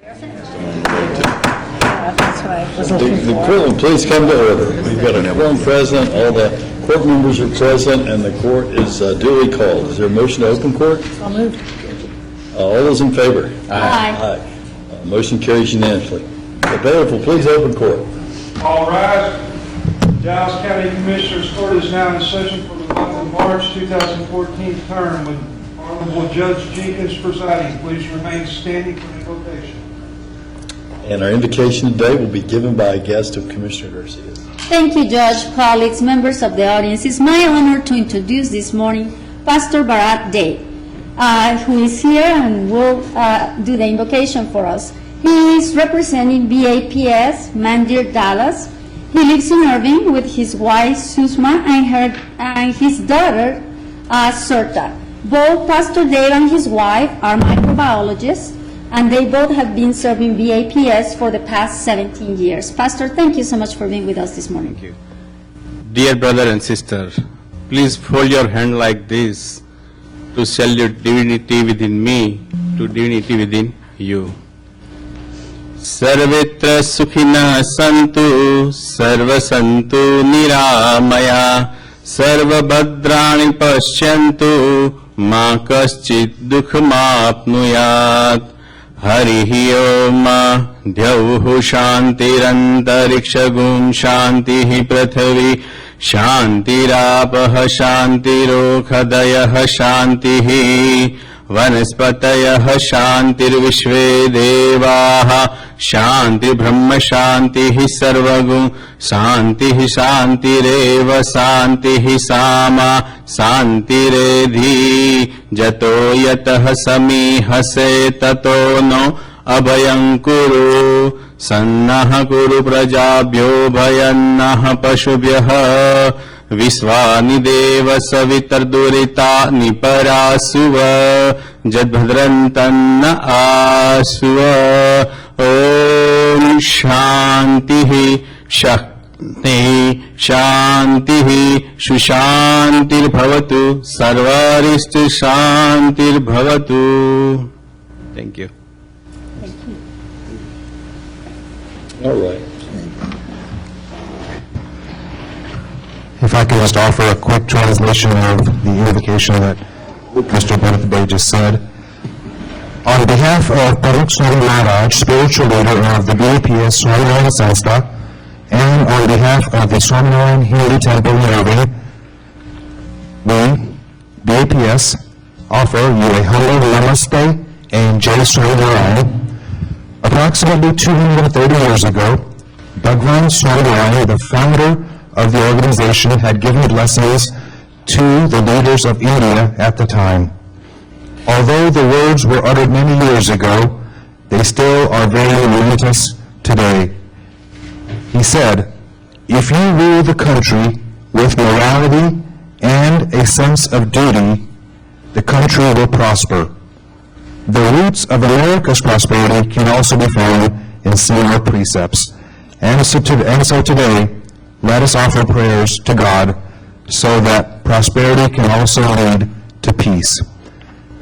The court, please come to order. We've got a quorum present, all the court members are present, and the court is duly called. Is there a motion to open court? I'll move. All those in favor? Aye. Motion carries unanimously. The bailiff will please open court. All rise. Dallas County Commissioners Court is now in session for the month of March 2014 term with Honorable Judge Jenkins presiding. Please remain standing for invocation. And our invocation today will be given by a guest of Commissioner Garcia. Thank you, Judge, colleagues, members of the audience. It's my honor to introduce this morning Pastor Bharat Dey, who is here and will do the invocation for us. He is representing BAPS, Mandir, Dallas. He lives in Irving with his wife, Susma, and his daughter, Surta. Both Pastor Dey and his wife are microbiologists, and they both have been serving BAPS for the past 17 years. Pastor, thank you so much for being with us this morning. Thank you. Dear brother and sister, please fold your hand like this to salute divinity within me to divinity within you. Sarvitra sukhina santu, sarva santu niramaya, sarva bhadrani paschyantu, ma kaschit dukhmapnuyat. Harihi Om Dhyauhu Shantirantariksha Shantihi Prathavi Shantirapah Shantirokhadayah Shantihi Vanaspatayah Shantirvishve Devaha Shanti Brahma Shantihi Sarvagun Shantihi Shantireva Shantihi Sama Shantiredhi Jato Yatah Samihase Tato No Abhayam Kuru Sannaha Kuru Prajabhyo Bhayannaha Pashubhyaha Visvani Deva Savitar Durita Niparasuva Jadbhadrantanna Asuva Om Shantihi Shakti Shantihi Shushantir Bhavatu Sarvaristu Shantir Bhavatu. Thank you. All right. If I could just offer a quick translation of the invocation that Mr. Bharat Dey just said. On behalf of Parikh Swami Maharaj, spiritual leader of the BAPS Swaminarayan Sanstha, and on behalf of the Swaminarayan Hindu Temple in Irving, we, BAPS, offer you a humble namaste and Jai Swaminarayan. Approximately 230 years ago, Bhagwan Swaminarayan, the founder of the organization, had given blessings to the leaders of India at the time. Although the words were uttered many years ago, they still are very momentous today. He said, "If you rule the country with morality and a sense of duty, the country will prosper." The roots of America's prosperity can also be found in similar precepts. And so today, let us offer prayers to God so that prosperity can also lead to peace.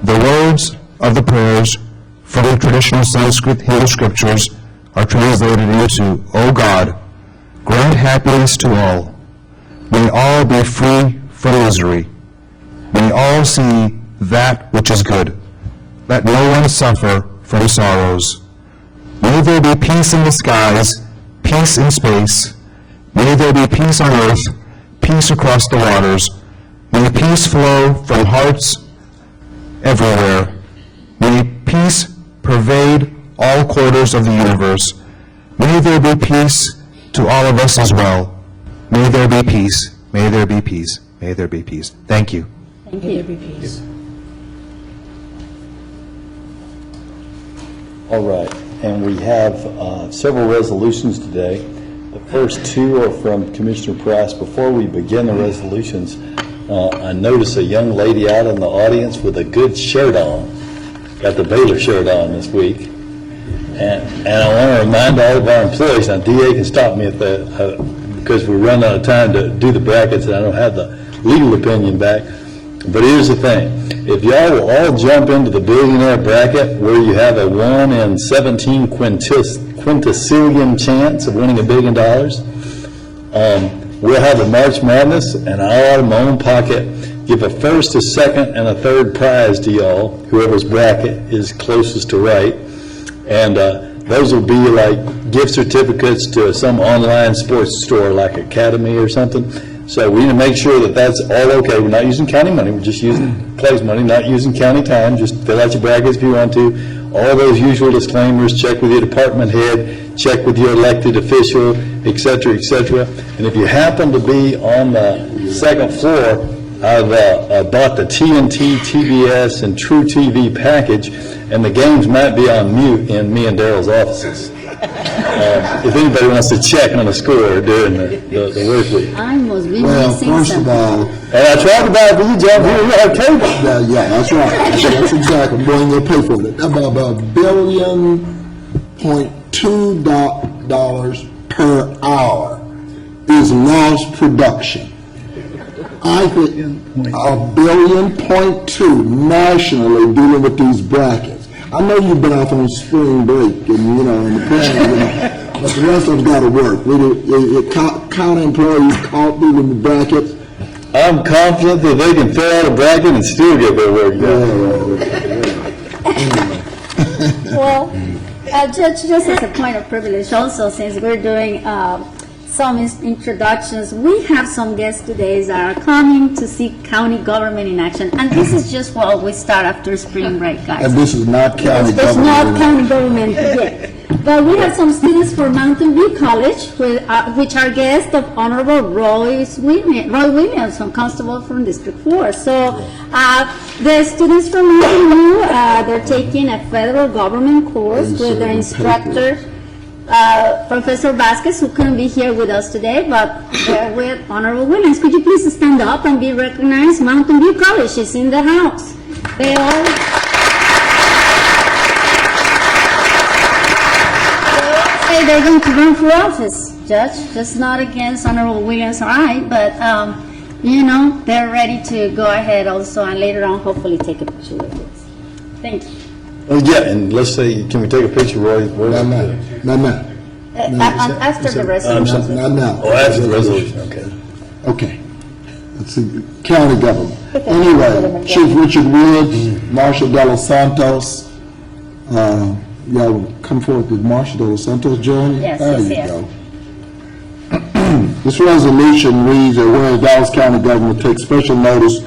The words of the prayers from the traditional Sanskrit Hindu scriptures are translated into, "O God, grant happiness to all. May all be free from misery. May all see that which is good. Let no one suffer from sorrows. May there be peace in the skies, peace in space. May there be peace on earth, peace across the waters. May peace flow from hearts everywhere. May peace pervade all quarters of the universe. May there be peace to all of us as well. May there be peace. May there be peace. May there be peace." Thank you. Thank you. Peace. All right. And we have several resolutions today. The first two are from Commissioner Price. Before we begin the resolutions, I noticed a young lady out in the audience with a good shirt on. Got the Baylor shirt on this week. And I want to remind all of our employees, now DA can stop me if that, because we're running out of time to do the brackets and I don't have the legal opinion back. But here's the thing, if y'all will all jump into the billionaire bracket where you have a 1 in 17 quintillion chance of winning $1 billion, we'll have a March Madness, and I'll out of my own pocket give a first, a second, and a third prize to y'all, whoever's bracket is closest to right. And those will be like gift certificates to some online sports store like Academy or something. So we need to make sure that that's all okay. We're not using county money, we're just using place money, not using county time. Just fill out your brackets if you want to. All those usual disclaimers, check with your department head, check with your elected official, et cetera, et cetera. And if you happen to be on the second floor, I've bought the TNT, TBS, and True TV package, and the games might be on mute in me and Daryl's offices. If anybody wants to check on the score during the work week. I must be Well, missing first of something. all, And I tried to buy it for you, John, here, you have cable. yeah, that's right. That's exactly. Boy, you'll pay for it. About $1.2 billion per hour is lost production. I think $1.2 billion nationally dealing with these brackets. I know you've been off on spring break and, in the plan, but the rest of us got to work. County employees caught dealing with brackets. I'm confident that they can fill out a bracket and still get their work done. Well, Judge, just as a point of privilege also, since we're doing some introductions, we have some guests today that are coming to see county government in action. And this is just what we start after spring break, guys. And this is not county It's government. not county government yet. But we have some students from Mountain View College, which are guests of Honorable Roy Williams, constable from District 4. So the students from Mountain View, they're taking a federal government course with their instructor, Professor Vasquez, who couldn't be here with us today, but they're with Honorable Williams. Could you please stand up and be recognized? Mountain View College is in the house. They all say they're going to run for office, Judge, just not against Honorable Williams or I, but, they're ready to go ahead also, and later on, hopefully, take a picture with us. Thank you. Yeah, and let's say, can we take a picture, Roy? Not now. After the resolution. Not now. Oh, after the resolution, okay. Okay. It's the county government. Anyway, Chief Richard Woods, Marshall De Los Santos, y'all come forward with Marshall De Los Santos, join? Yes, There yes, you yes. go. This resolution reads that whereas Dallas County government takes special notice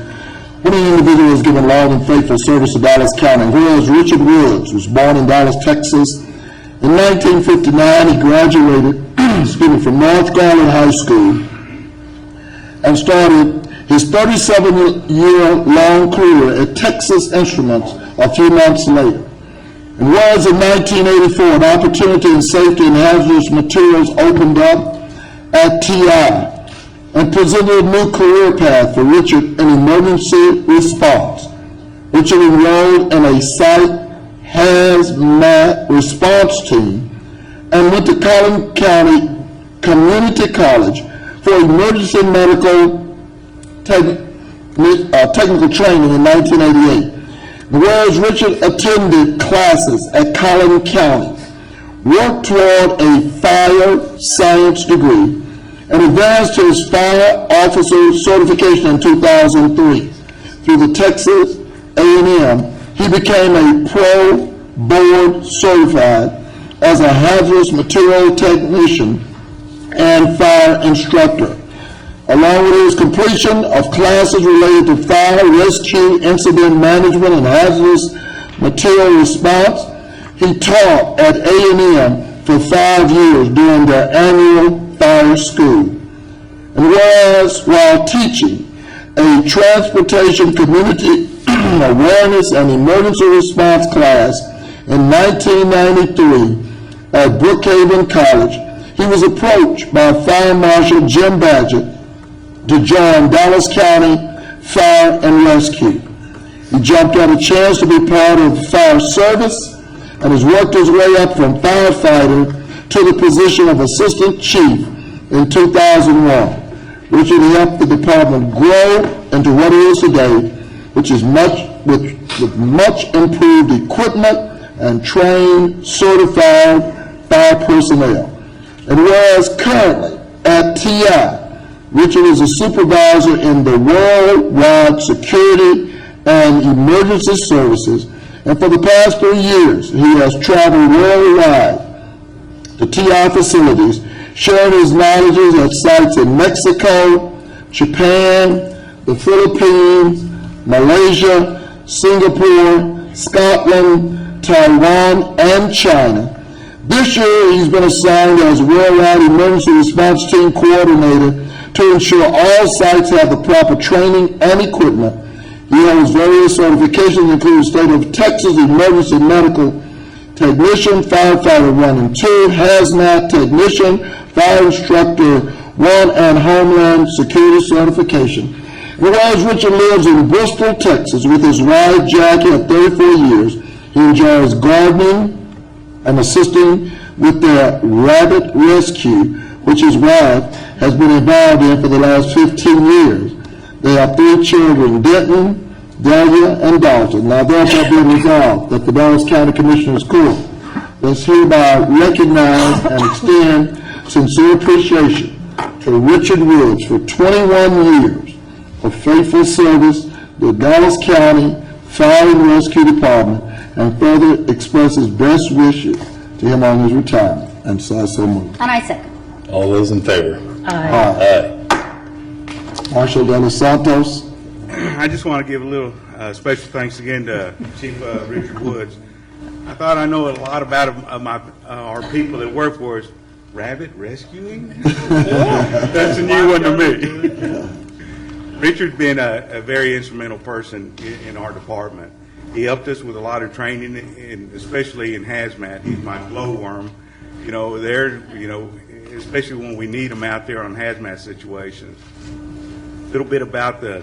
when an individual is given long and faithful service to Dallas County, and whereas Richard Woods was born in Dallas, Texas, in 1959, he graduated from North Garland High School and started his 37-year-long career at Texas Instruments a few months later. And whereas in 1984, an opportunity in safety and hazardous materials opened up at TI and presented a new career path for Richard in emergency response. Richard enrolled in a site hazmat response team and went to Collin County Community College for emergency medical technical training in 1988. Whereas Richard attended classes at Collin County, worked toward a fire science degree, and advanced to his fire officer certification in 2003. Through the Texas A&M, he became a pro board certified as a hazardous material technician and fire instructor. Along with his completion of classes related to fire, rescue, incident management, and hazardous material response, he taught at A&M for 5 years during their annual fire school. And whereas while teaching a transportation community awareness and emergency response class in 1993 at Brookhaven College, he was approached by Fire Marshal Jim Badgett to join Dallas County Fire and Rescue. He jumped at a chance to be part of fire service and has worked his way up from firefighter to the position of assistant chief in 2001. Richard helped the department grow into what it is today which is with much improved equipment and trained, certified fire personnel. And whereas currently at TI, Richard is a supervisor in the worldwide security and emergency services, and for the past 3 years, he has traveled worldwide to TI facilities, sharing his knowledge at sites in Mexico, Japan, the Philippines, Malaysia, Singapore, Scotland, Taiwan, and China. This year, he's been assigned as Worldwide Emergency Response Team Coordinator to ensure all sites have the proper training and equipment. He holds various certifications, including State of Texas Emergency Medical Technician, Firefighter 1 and 2, Hazmat Technician, Fire Instructor 1, and Homeland Security Certification. Whereas Richard lives in Bristol, Texas, with his wife Jackie of 34 years, he enjoys gardening and assisting with their rabbit rescue, which his wife has been involved in for the last 15 years. They have 3 children, Denton, Delia, and Dalton. Now therefore be resolved that the Dallas County Commissioners Court does hereby recognize and extend sincere appreciation to Richard Woods for 21 years of faithful service to the Dallas County Fire and Rescue Department, and further expresses best wishes to him on his retirement. And so I so move. And I second. All those in favor? Aye. Marshal De Los Santos. I just want to give a little special thanks again to Chief Richard Woods. I thought I know a lot about our people that work for us. Rabbit rescuing? That's a new one to me. Richard's been a very instrumental person in our department. He helped us with a lot of training, especially in hazmat. He's my glowworm. Especially when we need them out there on hazmat situations. A little bit about the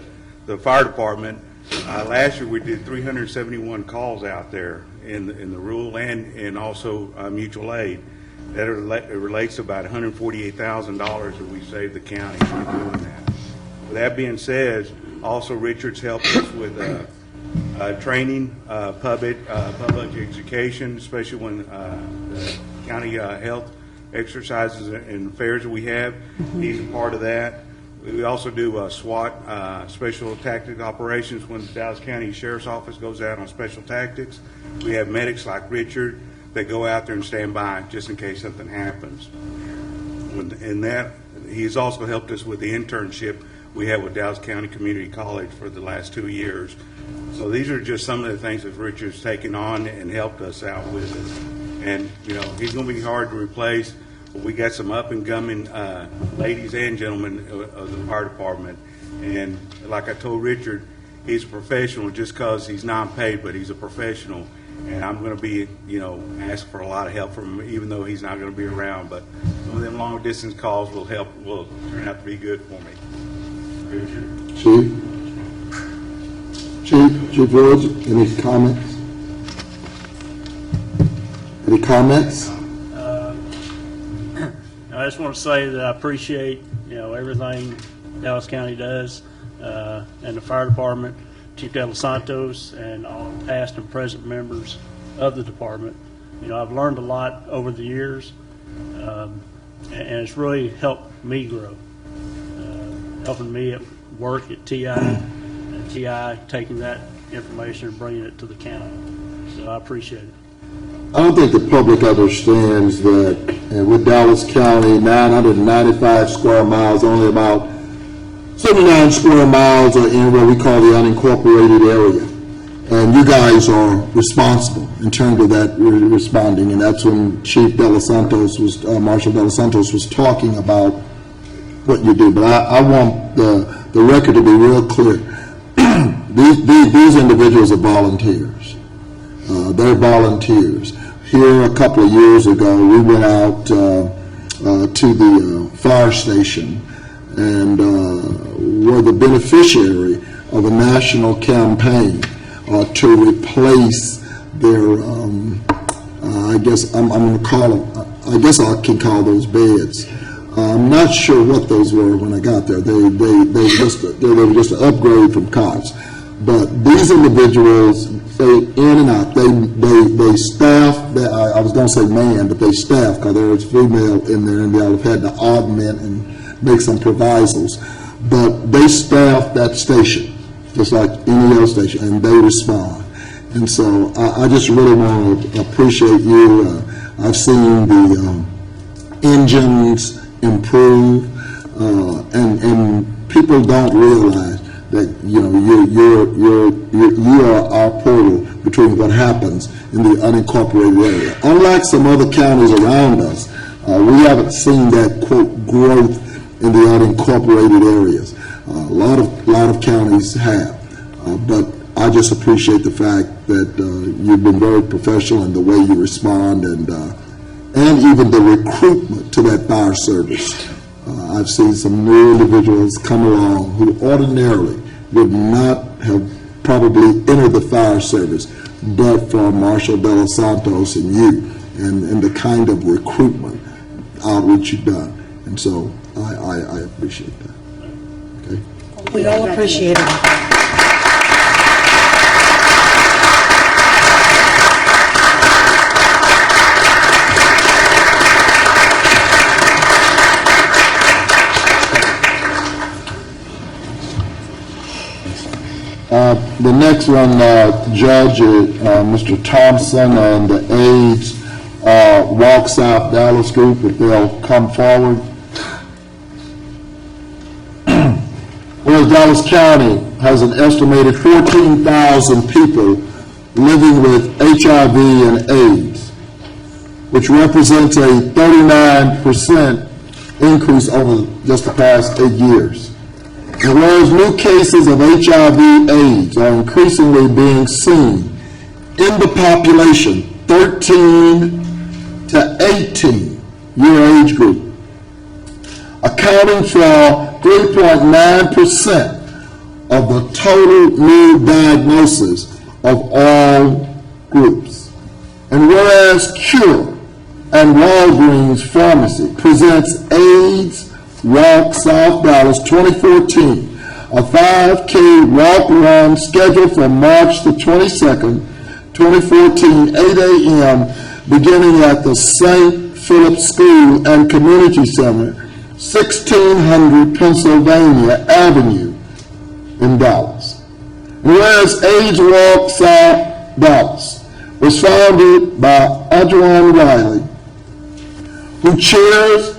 fire department. Last year we did 371 calls out there in the rural and also mutual aid. That relates to about $148,000 that we saved the county from doing that. With that being said, also Richard's helped us with training, public education, especially when the county health exercises and affairs that we have. He's a part of that. We also do SWAT, Special Tactic Operations, when the Dallas County Sheriff's Office goes out on special tactics. We have medics like Richard that go out there and stand by just in case something happens. And that, he's also helped us with the internship we have with Dallas County Community College for the last 2 years. So these are just some of the things that Richard's taken on and helped us out with it. And, he's going to be hard to replace. But we got some up-and-coming ladies and gentlemen of the fire department. And like I told Richard, he's a professional just because he's non-paid, but he's a professional. And I'm going to be, ask for a lot of help from him, even though he's not going to be around. But some of them long-distance calls will turn out to be good for me. Richard? Chief Woods, any comments? Any comments? I just want to say that I appreciate, everything Dallas County does, and the fire department, Chief De Los Santos, and all past and present members of the department. I've learned a lot over the years, and it's really helped me grow, helping me at work at TI, and TI taking that information and bringing it to the county. So I appreciate it. I don't think the public understands that with Dallas County, 995 square miles, only about 79 square miles are in what we call the unincorporated area. And you guys are responsible in terms of that responding. And that's when Chief De Los Santos Marshal De Los Santos was talking about what you do. But I want the record to be real clear. These individuals are volunteers. They're volunteers. Here a couple of years ago, we went out to the fire station and were the beneficiary of a national campaign to replace their, I guess I'm going to call them, I guess I can call those beds. I'm not sure what those were when I got there. They were just an upgrade from cots. But these individuals, they in and out, they staff, I was going to say man, but they staff, because there was female in there, and they'll have had to augment and make some provisos. But they staff that station, just like any other station, and they respond. And so I just really want to appreciate you. I've seen the engines improve, and people don't realize that you are our portal between what happens in the unincorporated area. Unlike some other counties around us, we haven't seen that quote growth in the unincorporated areas. A lot of counties have, but I just appreciate the fact that you've been very professional in the way you respond, and even the recruitment to that fire service. I've seen some new individuals come along who ordinarily would not have probably entered the fire service, but for Marshall De Los Santos and you, and the kind of recruitment outreach you've done. And so I appreciate that. Okay. We all appreciate it. The next one, Judge, Mr. Thompson and the aides, Walk South Dallas Group, if they'll come forward. Whereas Dallas County has an estimated 14,000 people living with HIV and AIDS, which represents a 39% increase over just the past 8 years. And whereas new cases of HIV/AIDS are increasingly being seen in the population 13 to 18 year age group, accounting for 3.9% of the total new diagnosis of all groups. And whereas Cure and Walgreens Pharmacy presents AIDS Walk South Dallas 2014, a 5K walk run scheduled for March the 22nd, 2014, 8 a.m., beginning at the St. Philip School and Community Center, 1600 Pennsylvania Avenue in Dallas. Whereas AIDS Walk South Dallas was founded by Antoine Wiley, who chairs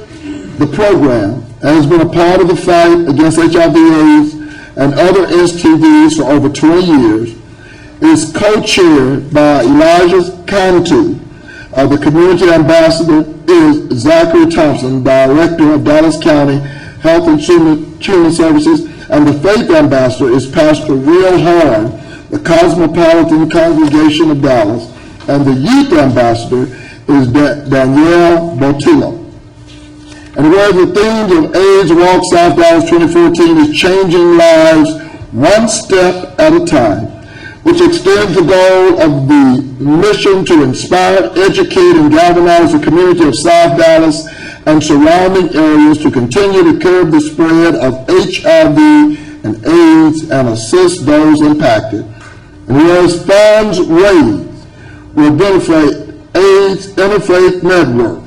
the program and has been a part of the fight against HIV/AIDS and other STDs for over 20 years, is co-chaired by Elijah Cantu. The community ambassador is Zachary Thompson, director of Dallas County Health and Human Services, and the faith ambassador is Pastor Real Horn, the Cosmopolitan Congregation of Dallas, and the youth ambassador is Danielle Botillo. And where the themes of AIDS Walk South Dallas 2014 is changing lives one step at a time, which extends the goal of the mission to inspire, educate, and galvanize the community of South Dallas and surrounding areas to continue to curb the spread of HIV and AIDS and assist those impacted. And whereas funds raised will benefit AIDS Interfaith Network,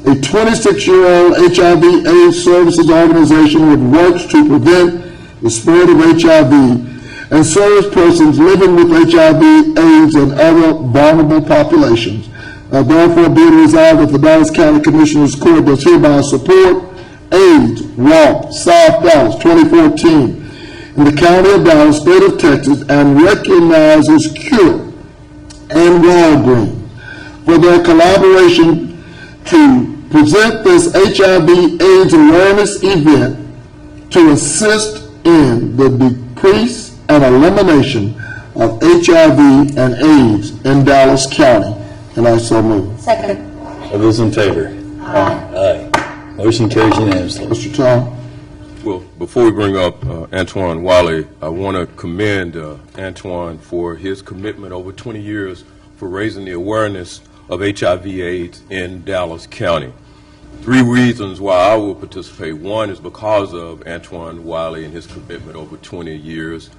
a 26-year-old HIV/AIDS services organization which works to prevent the spread of HIV and serves persons living with HIV/AIDS and other vulnerable populations. Therefore, be it resolved that the Dallas County Commissioners Court does hereby support AIDS Walk South Dallas 2014 in the County of Dallas, State of Texas, and recognizes Cure and Walgreens for their collaboration to present this HIV/AIDS awareness event to assist in the decrease and elimination of HIV and AIDS in Dallas County. And I so move. Second. All those in favor? Aye. Motion carries unanimously. Mr. Tom? Well, before we bring up Antoine Wiley, I want to commend Antoine for his commitment over 20 years for raising the awareness of HIV/AIDS in Dallas County. 3 reasons why I will participate. One is because of Antoine Wiley and his commitment over 20 years.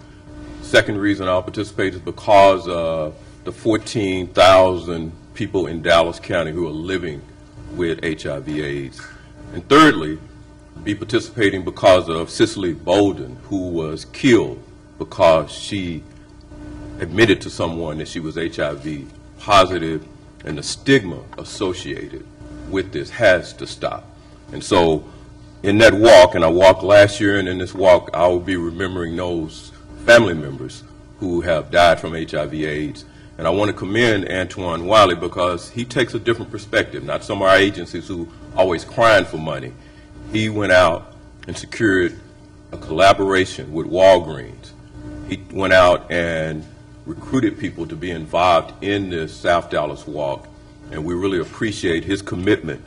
Second reason I'll participate is because of the 14,000 people in Dallas County who are living with HIV/AIDS. And thirdly, be participating because of Cicely Bolden, who was killed because she admitted to someone that she was HIV positive, and the stigma associated with this has to stop. And so in that walk, and I walked last year, and in this walk, I will be remembering those family members who have died from HIV/AIDS. And I want to commend Antoine Wiley because he takes a different perspective, not some of our agencies who always crying for money. He went out and secured a collaboration with Walgreens. He went out and recruited people to be involved in this South Dallas walk, and we really appreciate his commitment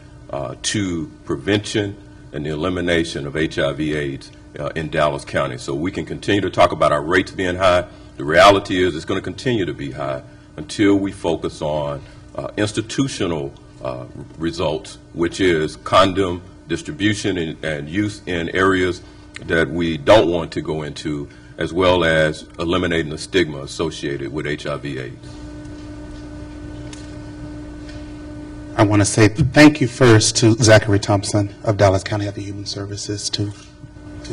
to prevention and the elimination of HIV/AIDS in Dallas County. So we can continue to talk about our rates being high. The reality is it's going to continue to be high until we focus on institutional results, which is condom distribution and use in areas that we don't want to go into, as well as eliminating the stigma associated with HIV/AIDS. I want to say thank you first to Zachary Thompson of Dallas County Health and Human Services, to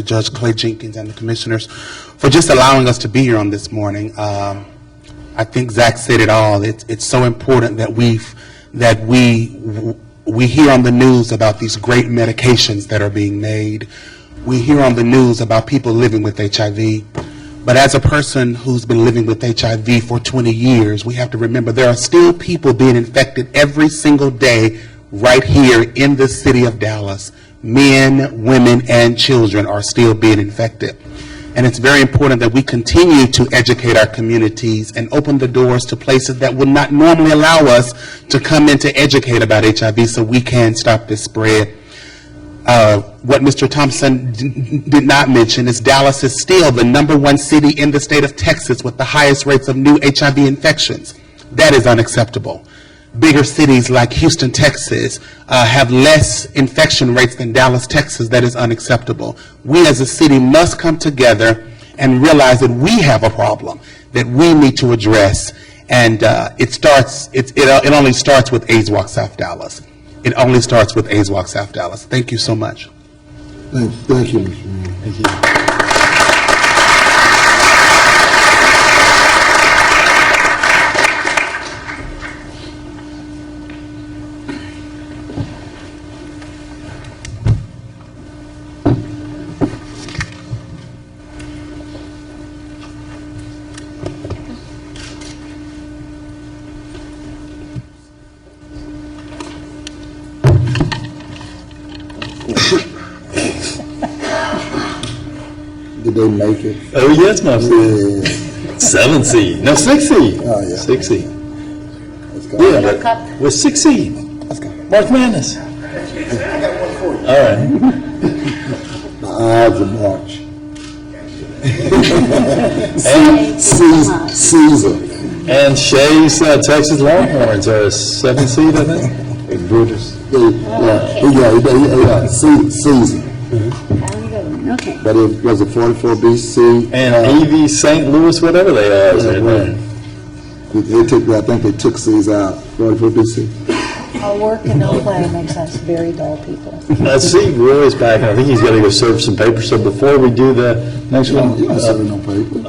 Judge Clay Jenkins and the commissioners for just allowing us to be here on this morning. I think Zach said it all. It's so important that we hear on the news about these great medications that are being made. We hear on the news about people living with HIV. But as a person who's been living with HIV for 20 years, we have to remember there are still people being infected every single day right here in the city of Dallas. Men, women, and children are still being infected. And it's very important that we continue to educate our communities and open the doors to places that would not normally allow us to come in to educate about HIV so we can stop this spread. What Mr. Thompson did not mention is Dallas is still the #1 city in the state of Texas with the highest rates of new HIV infections. That is unacceptable. Bigger cities like Houston, Texas have less infection rates than Dallas, Texas. That is unacceptable. We as a city must come together and realize that we have a problem that we need to address. And it only starts with AIDS Walk South Dallas. It only starts with AIDS Walk South Dallas. Thank you so much. Thank you, Mr. Mayor. Thank you. Did they make it? Oh, yes, my friend. Yeah. 7 seed. No, 6 seed. Oh, yeah. 6 seed. Let's go. Yeah, but with 6 seed. Let's go. March Madness. All right. My eyes are March. Caesar. And Shay's Texas Longhorns are a 7 seed, I think. Brutus. Yeah. Caesar. Okay. But it was a 44 BC. And AV St. Louis, whatever they are. I think they took Caesar out. 44 BC. Our work and no play makes us very dull people. I see Roy's back, and I think he's got to go serve some paper. So before we do the next one, You don't serve no paper.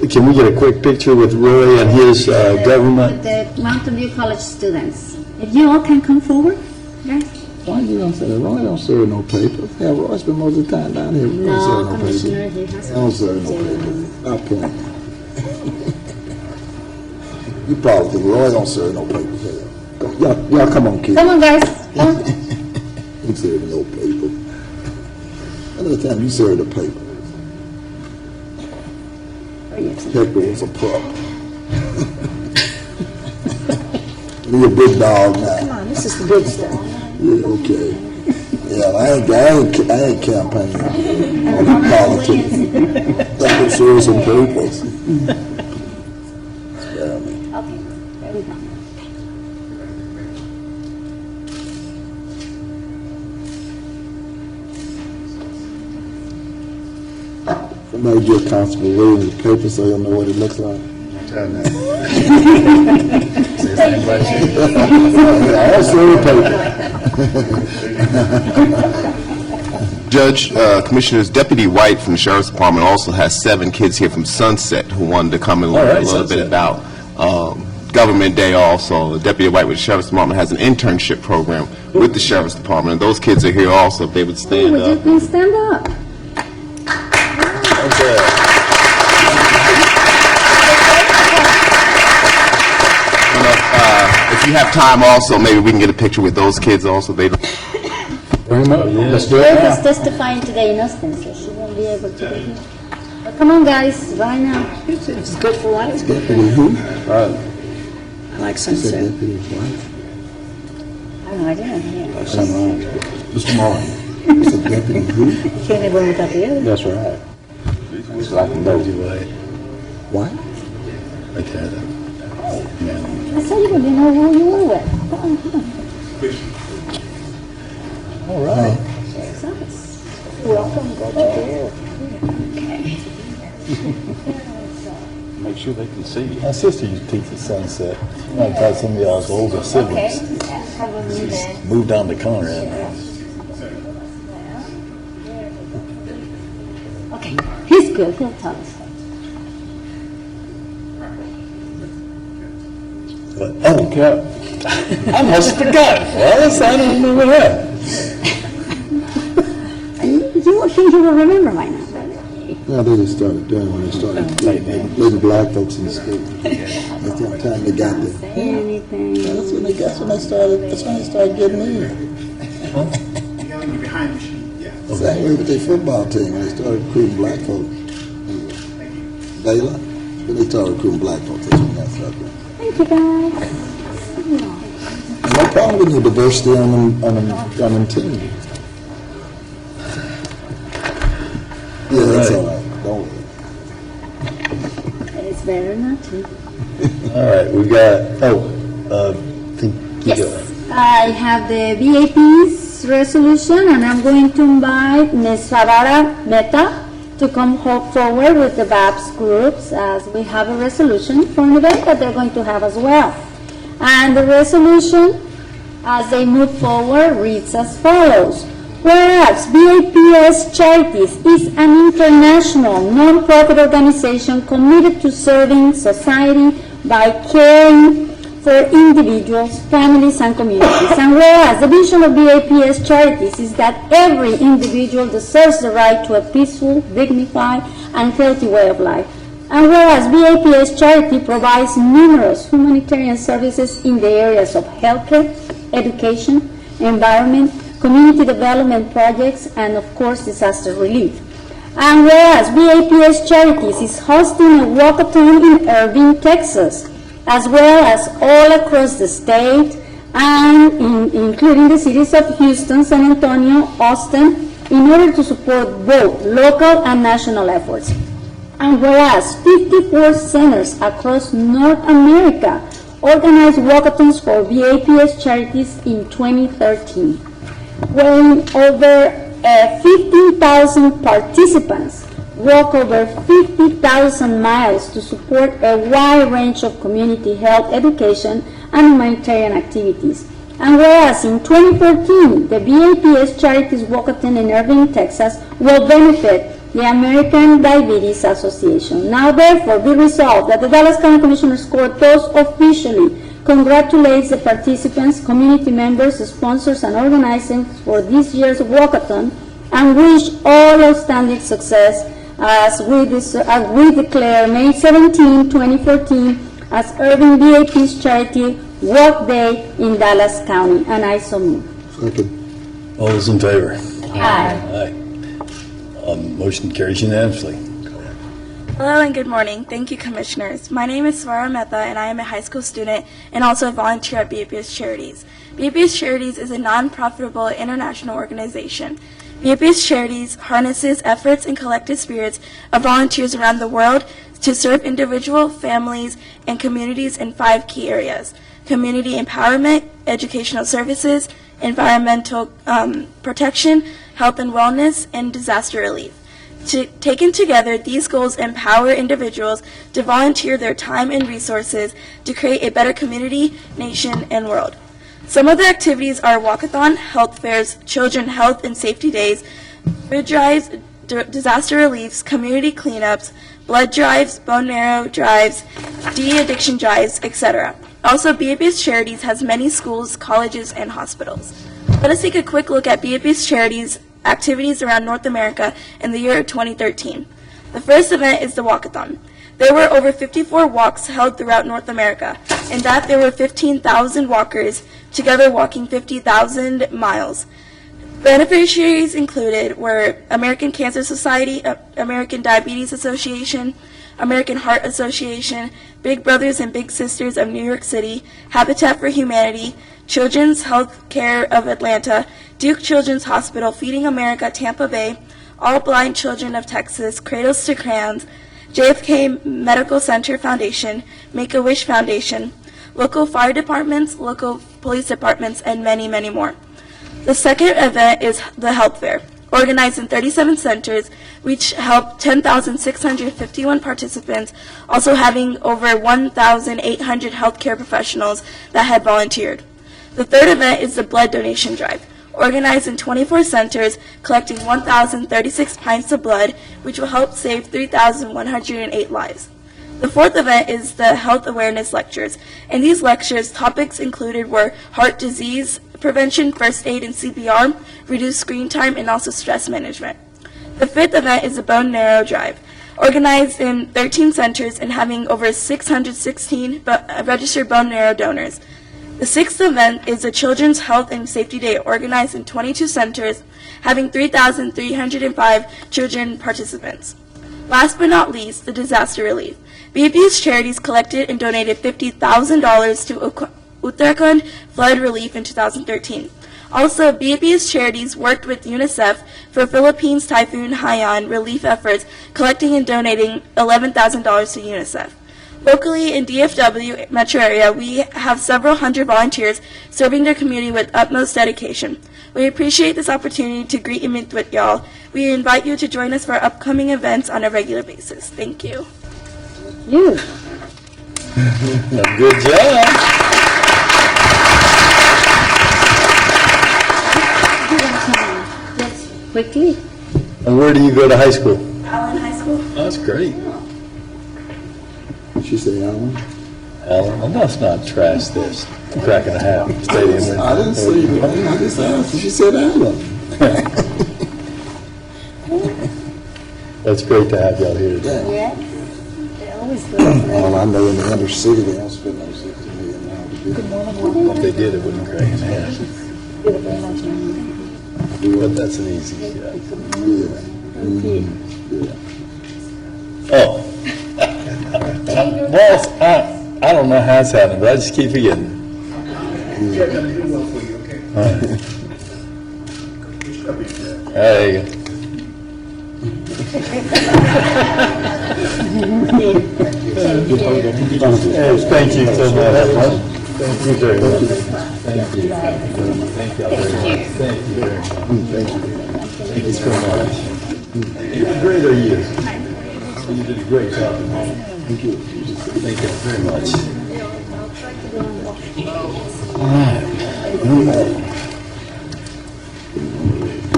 can we get a quick picture with Roy and his government? The Mountain View College students. If you all can come forward, guys. Why you don't say that? Roy don't serve no paper. Yeah, Roy spend most of the time down here. He don't No, serve no Commissioner, paper. he has. He don't serve no paper. Stop playing. You probably think Roy don't serve no paper. Y'all come on, kids. Come on, guys. Come on. He serve no paper. Another time you served the paper. Hector was a pup. You're a big dog now. Come on, this is the good stuff. Yeah, okay. Yeah, I ain't campaigning. I'm politics. I can serve some papers. Spare me. Okay, there we go. From Might get Constable Williams the paper so he'll know what it looks like. Also the paper. Judge, Commissioners, Deputy White from the Sheriff's Department also has 7 kids here from Sunset who wanted to come and learn All right, a little Sunset. bit about Government Day also. Deputy White with the Sheriff's Department has an internship program with the Sheriff's Department, and those kids are here also, if they would stand Would you up. please stand up? If you have time also, maybe we can get a picture with those kids also. They Bring him up. Let's do it Claire now. is testifying today in Austin, so she won't be able to be here. But come on, guys, right now. It's good for life. Deputy who? I like Said sunset. Deputy White. I don't know, I didn't hear. Something wrong. Mr. Martin. You said Deputy who? You can't have one without the other. That's right. What? Right there. I said you didn't know who you were with. Come on, come on. All right. Welcome, go to there. Make sure they can see. My sister used to teach at Sunset. You might have had some of y'all's older siblings. Probably then. Moved down to Conrad now. Okay, he's good, he'll tell us. But, oh, God. I must have forgotten. Well, I don't remember that. You think you will remember by now, right? Yeah, they just started doing when they started letting black folks in the school. That's the time they got there. Say anything. That's when they started getting in. Same way with their football team, when they started recruiting black folks. Baylor, when they started recruiting black folks, that's when that started. Thank you, guys. No problem with the diversity on them team. Yeah, that's all right. Don't worry. It's better not to. All right, we got, think you go. Yes, I have the VAP's resolution, and I'm going to invite Ms. Farara Mehta to come forward with the VAP's groups, as we have a resolution for an event that they're going to have as well. And the resolution, as they move forward, reads as follows. Whereas VAPS Charities is an international non-profit organization committed to serving society by caring for individuals, families, and communities. And whereas the vision of VAPS Charities is that every individual deserves the right to a peaceful, dignified, and healthy way of life. And whereas VAPS Charity provides numerous humanitarian services in the areas of healthcare, education, environment, community development projects, and of course disaster relief. And whereas VAPS Charities is hosting a walkathon in Irving, Texas, as well as all across the state, and including the cities of Houston, San Antonio, Austin, in order to support both local and national efforts. And whereas 54 centers across North America organized walkathons for VAPS Charities in 2013, when over 15,000 participants walk over 50,000 miles to support a wide range of community health, education, and humanitarian activities. And whereas in 2014, the VAPS Charities Walkathon in Irving, Texas, will benefit the American Diabetes Association. Now therefore be resolved that the Dallas County Commissioners Court does officially congratulates the participants, community members, sponsors, and organizers for this year's walkathon, and wish all outstanding success as we declare May 17, 2014 as Irving VAP's Charity Walk Day in Dallas County. And I so move. Second. All those in favor? Aye. Aye. Motion carries unanimously. Hello and good morning. Thank you, Commissioners. My name is Svara Mehta, and I am a high school student and also a volunteer at VAPS Charities. VAPS Charities is a non-profitable international organization. VAPS Charities harnesses efforts and collective spirits of volunteers around the world to serve individual, families, and communities in 5 key areas: community empowerment, educational services, environmental protection, health and wellness, and disaster relief. Taken together, these goals empower individuals to volunteer their time and resources to create a better community, nation, and world. Some of the activities are walkathon, health fairs, children health and safety days, food drives, disaster reliefs, community cleanups, blood drives, bone marrow drives, de-addiction drives, etc. Also, BAPS Charities has many schools, colleges, and hospitals. Let us take a quick look at BAPS Charities activities around North America in the year 2013. The first event is the walkathon. There were over 54 walks held throughout North America. In that, there were 15,000 walkers, together walking 50,000 miles. Beneficiaries included were American Cancer Society, American Diabetes Association, American Heart Association, Big Brothers and Big Sisters of New York City, Habitat for Humanity, Children's Health Care of Atlanta, Duke Children's Hospital, Feeding America, Tampa Bay, All Blind Children of Texas, Cradles to Crayons, JFK Medical Center Foundation, Make-A-Wish Foundation, local fire departments, local police departments, and many, many more. The second event is the Health Fair, organized in 37 centers, which helped 10,651 participants, also having over 1,800 healthcare professionals that had volunteered. The third event is the Blood Donation Drive, organized in 24 centers, collecting 1,036 pints of blood, which will help save 3,108 lives. The fourth event is the Health Awareness Lectures. In these lectures, topics included were heart disease prevention, first aid and CPR, reduced screen time, and also stress management. The fifth event is the Bone Marrow Drive, organized in 13 centers and having over 616 registered bone marrow donors. The sixth event is the Children's Health and Safety Day, organized in 22 centers, having 3,305 children participants. Last but not least, the disaster relief. BAPS Charities collected and donated $50,000 to Uttarakhand flood relief in 2013. Also, BAPS Charities worked with UNICEF for Philippines Typhoon Haiyan relief efforts, collecting and donating $11,000 to UNICEF. Locally in DFW metro area, we have several hundred volunteers serving their community with utmost dedication. We appreciate this opportunity to greet and meet with y'all. We invite you to join us for our upcoming events on a regular basis. Thank you. You. Good job. Yes, quickly. And where do you go to high school? Allen High School. That's great. She said, Alan. Alan, well, let's not trash this. Crack and a half stadium. I didn't say you. I just asked. She said, Alan. That's great to have y'all here today. Yes. They always do. Well, I know in the inner city, they don't spend those $60 million now to do. Good morning. If they did, it wouldn't crack in half. Did it very much. But that's an easy shot. Yeah. Oh. Boss, I don't know how it's happening, but I just keep forgetting. All right. There you go. Yes, thank you so much. Thank you very much. Thank you. Thank you very much. Thank you very much. Thank you so much. You did great, are you? You did a great job. Thank you. Thank you very much. All right.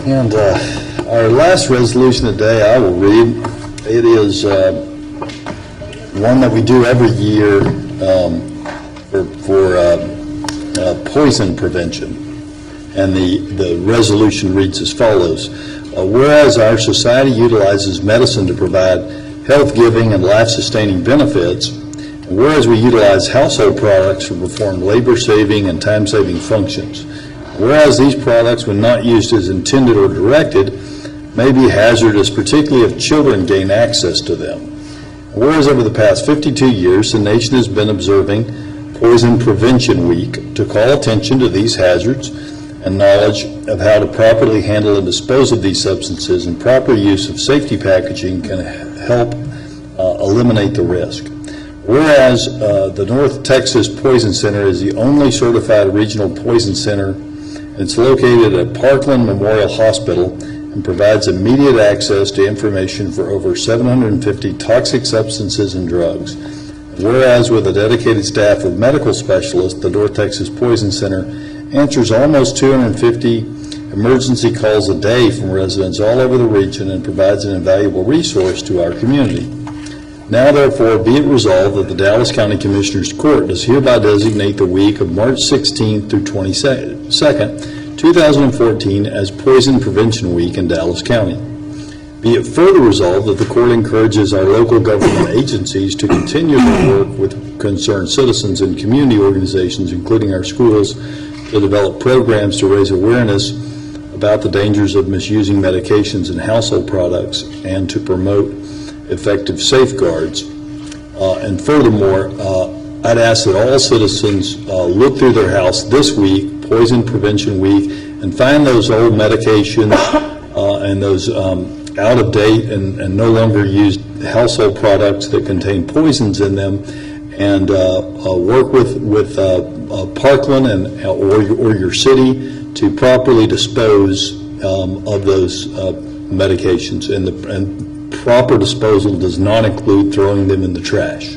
And our last resolution today, I will read. It is one that we do every year for poison prevention. And the resolution reads as follows. Whereas our society utilizes medicine to provide health-giving and life-sustaining benefits, and whereas we utilize household products to perform labor-saving and time-saving functions, whereas these products, when not used as intended or directed, may be hazardous, particularly if children gain access to them. Whereas over the past 52 years, the nation has been observing Poison Prevention Week to call attention to these hazards and knowledge of how to properly handle and dispose of these substances, and proper use of safety packaging can help eliminate the risk. Whereas the North Texas Poison Center is the only certified regional poison center, and it's located at Parkland Memorial Hospital and provides immediate access to information for over 750 toxic substances and drugs. Whereas with a dedicated staff of medical specialists, the North Texas Poison Center answers almost 250 emergency calls a day from residents all over the region and provides an invaluable resource to our community. Now therefore be it resolved that the Dallas County Commissioners Court does hereby designate the week of March 16th through 22nd, 2014 as Poison Prevention Week in Dallas County. Be it further resolved that the court encourages our local government agencies to continue to work with concerned citizens and community organizations, including our schools, to develop programs to raise awareness about the dangers of misusing medications and household products and to promote effective safeguards. And furthermore, I'd ask that all citizens look through their house this week, Poison Prevention Week, and find those old medications and those out of date and no longer used household products that contain poisons in them, and work with Parkland and or your city to properly dispose of those medications. And proper disposal does not include throwing them in the trash.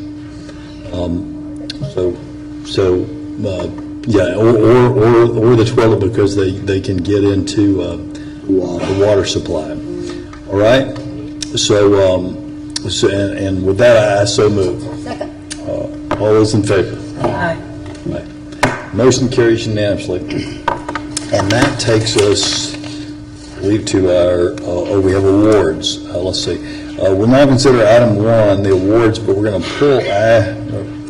Or the toilet, because they can get into the water supply. All right? And with that, I so move. Second. All those in favor? Aye. Aye. Motion carries unanimously. And that takes us, I believe, to our, we have awards. Let's see. We'll now consider item 1, the awards, but we're going to pull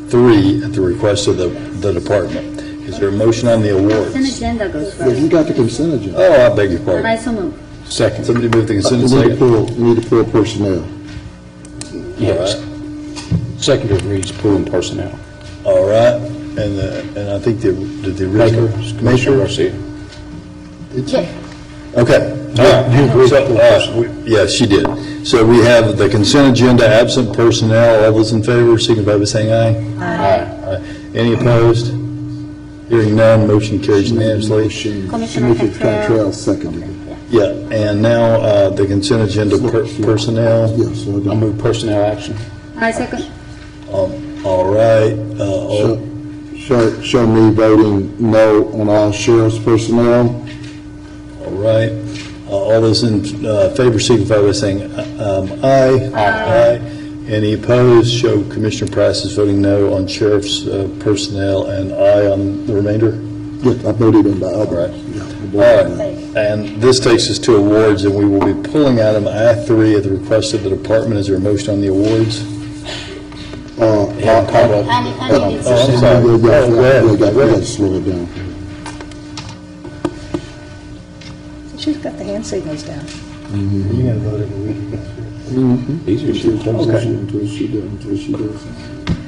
3 at the request of the department. Is there a motion on the awards? Consent agenda goes Well, first. you got the consent agenda. Oh, I beg your And I pardon. so move. Second. Somebody move the consent We second? need to pull personnel. Yes. Second reads pool and personnel. All right. And I think the original. Commissioner Garcia. Yes. Okay. You agreed So, with personnel. yes, she did. So we have the consent agenda, absent personnel. All those in favor, signify by saying aye. Aye. Any opposed? Hearing none, motion carries unanimously. Commissioner Cantrell seconded it. Yeah, and now the consent agenda personnel. Yes, so I move personnel action. I second. All right. show me voting no on all sheriff's personnel. All right. All those in favor signify by saying aye. Aye. Any opposed? Show Commissioner Price is voting no on sheriff's personnel and aye on the remainder. Yes, I voted in the other. All right. All right. And this takes us to awards, and we will be pulling item I3 at the request of the department. Is there a motion on the awards? And I'm sorry. You Go ahead. got to slow it down. She's got the hand signals down. You got to vote every week. Easier to shoot. Until she does.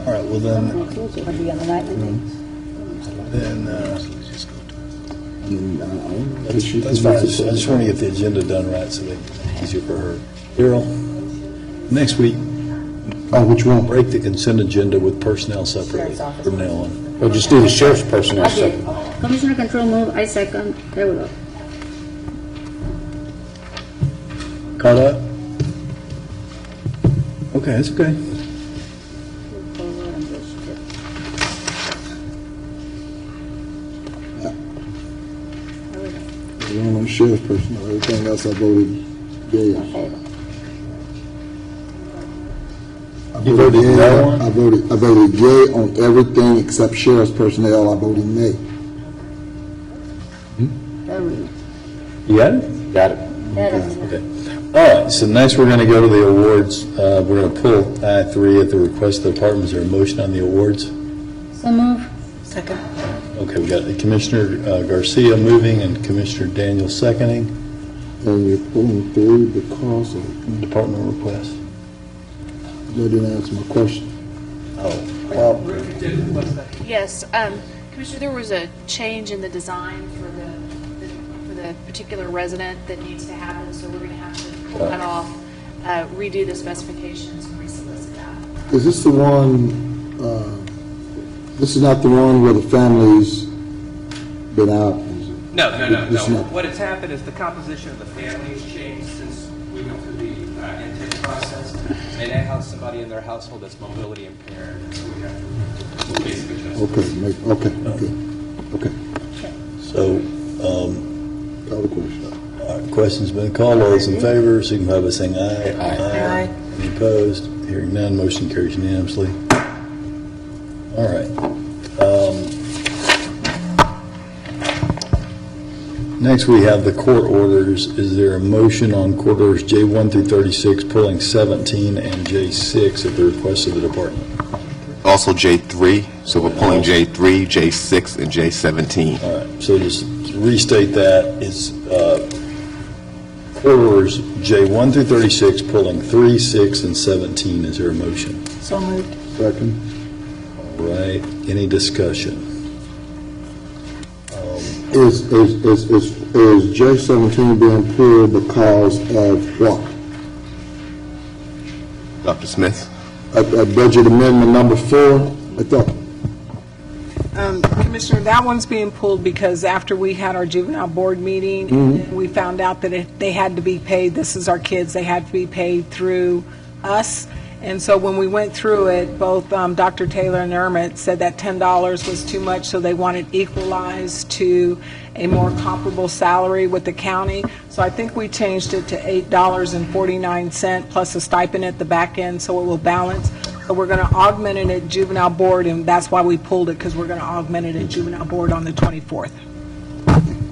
All right, well then, It'll be on the nightly news. that's fine. I just want to get the agenda done right so that it's easier for her. Daryl, next week, Oh, which one? break the consent agenda with personnel separately from now on. Well, just do the sheriff's personnel I did. second. Commissioner Control move, I second. There we go. Caught up? Okay, that's okay. One on sheriff's personnel. Everything else I voted yea on. You voted no on? I voted yea on everything except sheriff's personnel. I voted nay. There we go. You got it? Got it. That is- Okay. All right, so next we're going to go to the awards. We're going to pull I3 at the request of the department. Is there a motion on the awards? So move. Second. Okay, we got Commissioner Garcia moving and Commissioner Daniel seconding. And you're pulling through because of, Department request. they didn't answer my question. Oh, well, Yes, Commissioner, there was a change in the design for the particular resident that needs to happen, so we're going to have to pull that off, redo the specifications, and resolicit that. Is this the one, this is not the one where the family's been out? No. It's not. What has happened is the composition of the family has changed since we went through the intake process. They now have somebody in their household that's mobility impaired, and so we have to basically just... Okay. So, Call the question. all right, question's been called. All those in favor, signify by saying aye. Aye. Any opposed? Hearing none, motion carries unanimously. All right. Next, we have the court orders. Is there a motion on court orders J1 through 36, pulling 17 and J6 at the request of the department? Also J3, so we're pulling J3, J6, and J17. All right, so just restate that. It's court orders J1 through 36, pulling 3, 6, and 17. Is there a motion? So moved. Second. All right, any discussion? Is J17 being pulled because of what? Dr. Smith? Budget amendment number 4, I thought. Commissioner, that one's being pulled because after we had our juvenile board meeting, we found out that they had to be paid, this is our kids, they had to be paid through us. And so when we went through it, both Dr. Taylor and Ermit said that $10 was too much, so they wanted equalized to a more comparable salary with the county. So I think we changed it to $8.49 plus a stipend at the back end, so it will balance. So we're going to augment it at juvenile board, and that's why we pulled it, because we're going to augment it at juvenile board on the 24th.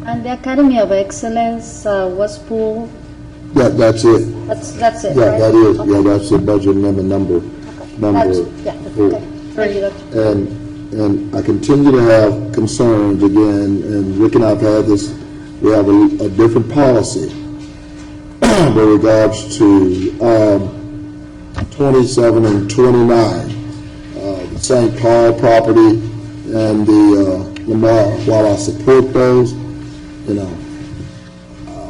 And the Academy of Excellence was pulled. Yeah, that's it. That's it, Yeah, right? that is, Okay. yeah, that's the budget amendment number That's- 4. Yeah, okay. Thank you, Doctor. And I continue to have concerns again, and Rick and I have had this, we have a different policy with regards to 27 and 29, the St. Paul property and the Lamar. While I support those, I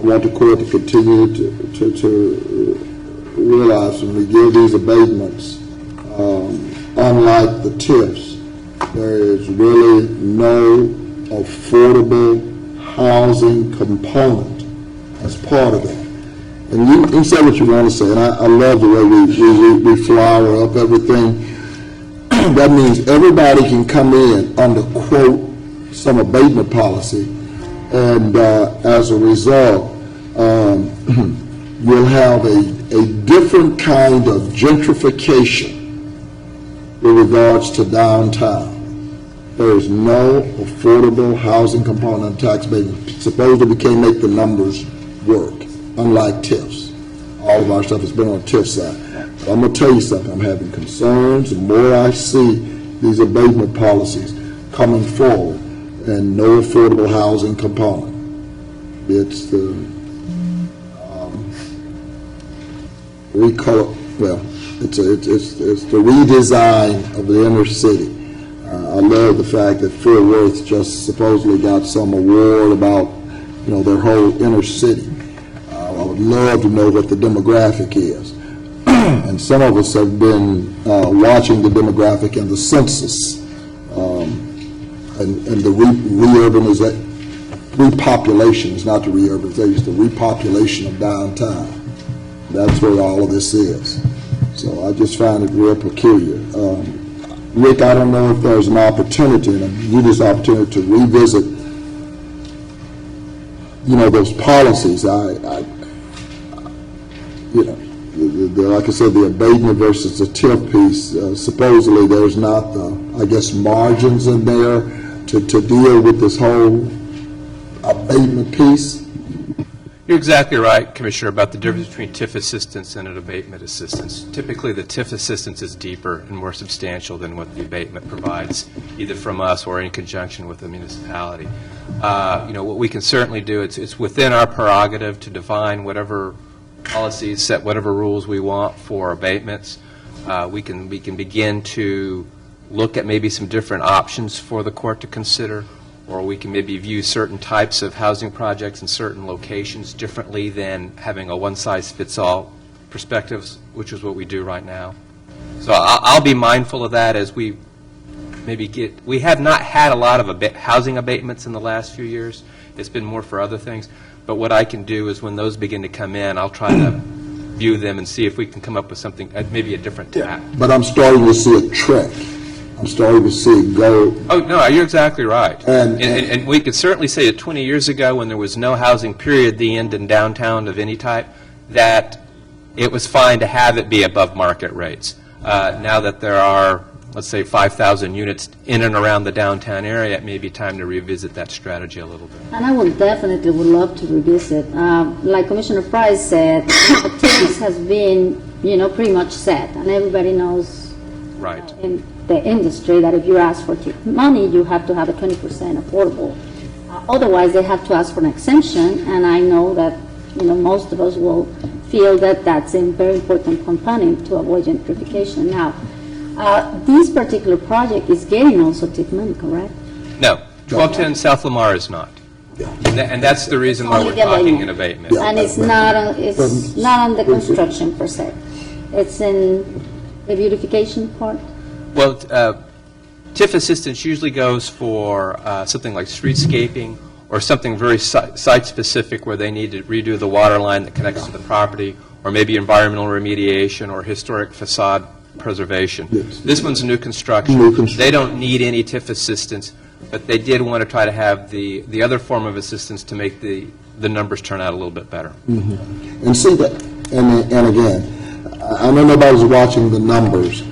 want the court to continue to realize when we give these abatements, unlike the TIFs, there is really no affordable housing component as part of that. And you say what you want to say, and I love the way we flower up everything. That means everybody can come in under, quote, some abatement policy, and as a result, you'll have a different kind of gentrification with regards to downtown. There is no affordable housing component of tax abatement. Supposedly we can't make the numbers work, unlike TIFs. All of our stuff has been on the TIF side. But I'm going to tell you something. I'm having concerns. The more I see these abatement policies coming forward and no affordable housing component, it's the it's the redesign of the inner city. I love the fact that Fort Worth just supposedly got some award about, their whole inner city. I would love to know what the demographic is. And some of us have been watching the demographic and the census and the repopulation, is not the reurbanization, it's the repopulation of downtown. That's where all of this is. So I just find it real peculiar. Rick, I don't know if there's an opportunity, and I need this opportunity to revisit, those policies. Like I said, the abatement versus the TIF piece, supposedly there's not the, margins in there to deal with this whole abatement piece. You're exactly right, Commissioner, about the difference between TIF assistance and an abatement assistance. Typically, the TIF assistance is deeper and more substantial than what the abatement provides, either from us or in conjunction with the municipality. What we can certainly do, it's within our prerogative to define whatever policies, set whatever rules we want for abatements. We can begin to look at maybe some different options for the court to consider, or we can maybe view certain types of housing projects in certain locations differently than having a one-size-fits-all perspective, which is what we do right now. So I'll be mindful of that as we maybe we have not had a lot of housing abatements in the last few years, It's been more for other things. But what I can do is when those begin to come in, I'll try to view them and see if we can come up with something, maybe a different tack. But I'm starting to see a trend. I'm starting to see it go. Oh, no, you're exactly right. And- And we could certainly say that 20 years ago, when there was no housing period at the end in downtown of any type, that it was fine to have it be above market rates. Now that there are, let's say, 5,000 units in and around the downtown area, it may be time to revisit that strategy a little bit. And I would definitely would love to revisit. Like Commissioner Price said, activities has been, pretty much set, and everybody knows Right. in the industry that if you ask for money, you have to have a 20% affordable. Otherwise, they have to ask for an exemption, and I know that, most of us will feel that that's a very important component to avoid gentrification. Now, this particular project is getting also TIF money, correct? No, 1210 South Lamar is not. And that's the reason why Only we're the talking abatement. an abatement. And it's not on the construction per se. It's in the beautification part? Well, TIF assistance usually goes for something like streetscaping or something very site-specific where they need to redo the water line that connects to the property, or maybe environmental remediation or historic facade preservation. Yes. This one's new construction. New construction. They don't need any TIF assistance, but they did want to try to have the other form of assistance to make the numbers turn out a little bit better. And see that, and again, I know nobody's watching the numbers,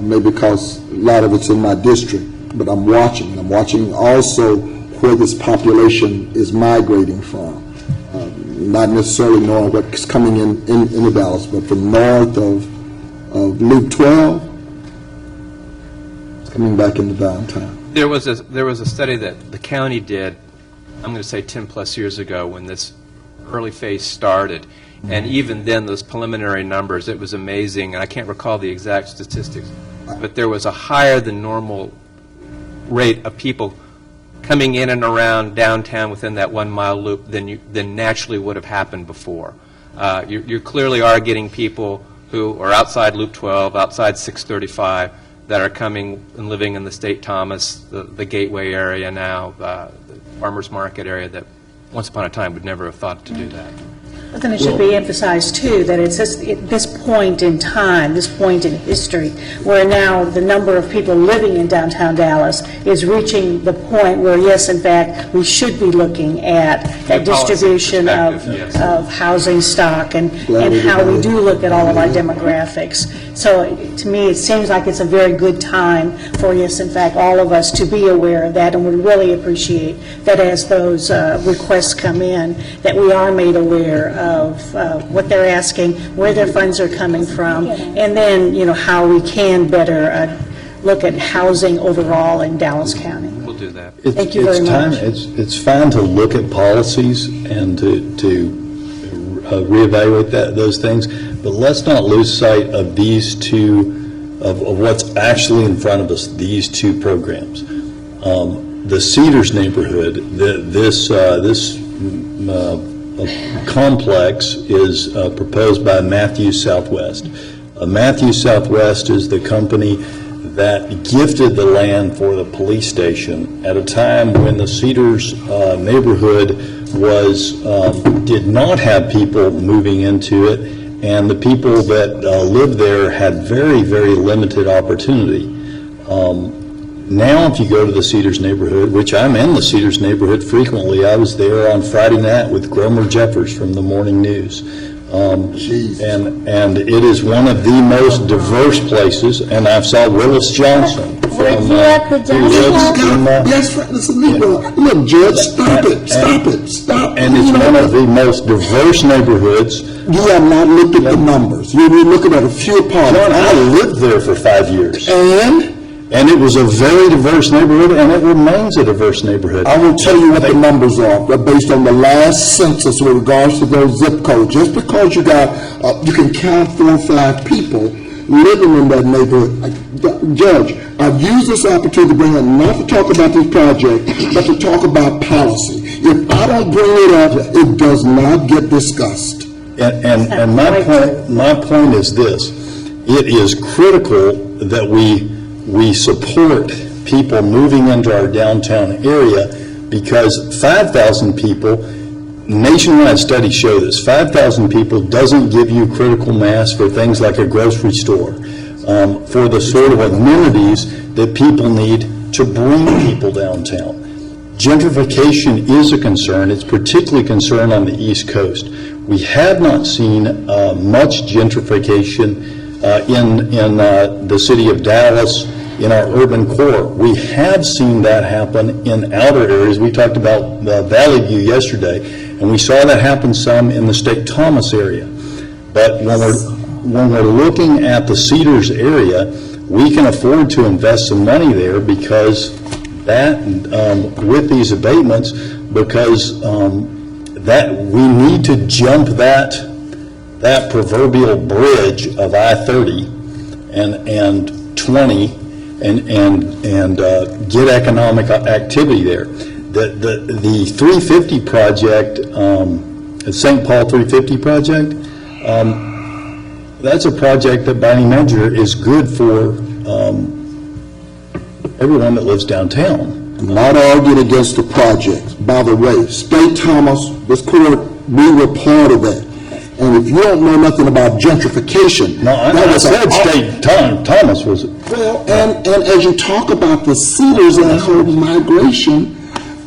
maybe because a lot of it's in my district, but I'm watching. I'm watching also where this population is migrating from. Not necessarily knowing what's coming in the Dallas, but from north of Loop 12, it's coming back into downtown. There was a study that the county did, I'm going to say 10-plus years ago, when this early phase started. And even then, those preliminary numbers, it was amazing, and I can't recall the exact statistics, but there was a higher than normal rate of people coming in and around downtown within that 1 mile loop than naturally would have happened before. You clearly are getting people who are outside Loop 12, outside 635, that are coming and living in the State Thomas, the Gateway area now, the Farmers Market area that once upon a time would never have thought to do that. But then it should be emphasized, too, that it's this point in time, this point in history, where now the number of people living in downtown Dallas is reaching the point where, yes, in fact, we should be looking at that distribution of housing stock and how we do look at all of our demographics. So to me, it seems like it's a very good time for, yes, in fact, all of us to be aware of that, and would really appreciate that as those requests come in, that we are made aware of what they're asking, where their funds are coming from, and then, how we can better look at housing overall in Dallas County. We'll do that. Thank you very much. It's fine to look at policies and to reevaluate those things, but let's not lose sight of these two, of what's actually in front of us, these two programs. The Cedars neighborhood, this complex is proposed by Matthews Southwest. Matthews Southwest is the company that gifted the land for the police station at a time when the Cedars neighborhood did not have people moving into it, and the people that lived there had very, very limited opportunity. Now, if you go to the Cedars neighborhood, which I'm in the Cedars neighborhood frequently, I was there on Friday night with Gromer Jeffers from the Morning News. And it is one of the most diverse places, and I saw Willis Johnson. Were you at the Johnson House? Yes, listen, look, Judge, stop it. And it's one of the most diverse neighborhoods. You have not looked at the numbers. You're looking at a few apartments. John, I lived there for 5 years. And it was a very diverse neighborhood, and it remains a diverse neighborhood. I will tell you what the numbers are, based on the last census with regards to those zip codes. Just because you can count 4 or 5 people living in that neighborhood. Judge, I've used this opportunity to bring up, not to talk about this project, but to talk about policy. If I don't bring it up, it does not get discussed. And my point is this: it is critical that we support people moving into our downtown area, because 5,000 people, nationwide studies show this, 5,000 people doesn't give you critical mass for things like a grocery store, for the sort of amenities that people need to bring people downtown. Gentrification is a concern. It's particularly a concern on the East Coast. We have not seen much gentrification in the city of Dallas, in our urban core. We have seen that happen in outer areas. We talked about Valley View yesterday, and we saw that happen some in the State Thomas area. But when we're looking at the Cedars area, we can afford to invest some money there because that, with these abatements, because that we need to jump that proverbial bridge of I-30 and 20 and get economic activity there. The 350 project, the St. Paul 350 project, that's a project that by any measure is good for everyone that lives downtown. I'm not arguing against the project. By the way, State Thomas, this court, we were part of that. And if you don't know nothing about gentrification, No, I said State Thomas was. Well, and as you talk about the Cedars and that whole migration,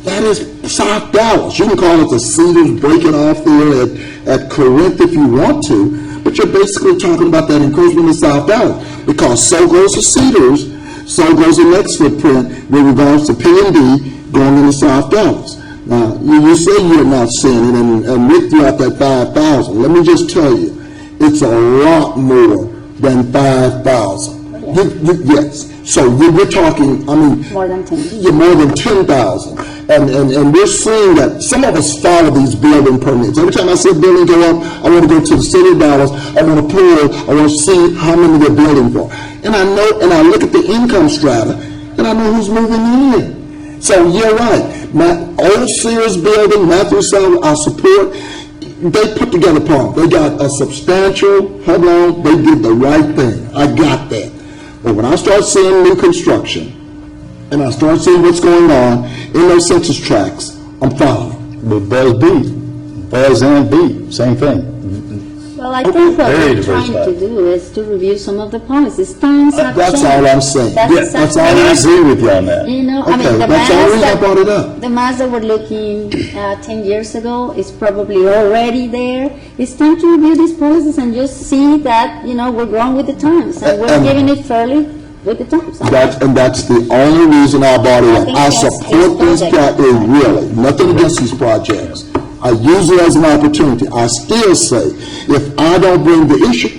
that is South Dallas. You can call it the Cedars, break it off there at Corinth if you want to, but you're basically talking about that encroachment in South Dallas, because so goes the Cedars, so goes the next footprint with regards to P&D going into South Dallas. Now, you say you're not seeing it, and Rick threw out that 5,000. Let me just tell you, it's a lot more than 5,000. Yes. So we're talking, I mean, More than 10. yeah, more than 10,000. And we're seeing that some of us follow these building permits. Every time I see a building go up, I want to go to the city of Dallas, I want to pull, I want to see how many they're building for. And I know, and I look at the income strata, and I know who's moving in. So you're right. My old Sears building, Matthew South, I support, they put together a plan. They got a substantial, hold on, they did the right thing. I got that. But when I start seeing new construction, and I start seeing what's going on in those census tracts, I'm following. With Buzz B, Buzz and B, same thing. Well, I think what Very we're trying to diversified. do is to review some of the policies. Times have changed. That's all I'm saying. That's That's exactly all And I I'm saying. agree with you on that. You know, I Okay, mean, the that's the only reason I mass brought it up. the mass that we're looking at 10 years ago is probably already there. It's time to review these policies and just see that, you know, we're growing with the times and we're And- giving it fairly with the times. And that's the only reason I brought it I up. think I that's support his these project. really, nothing against these projects. I use it as an opportunity. I still say, if I don't bring the issue,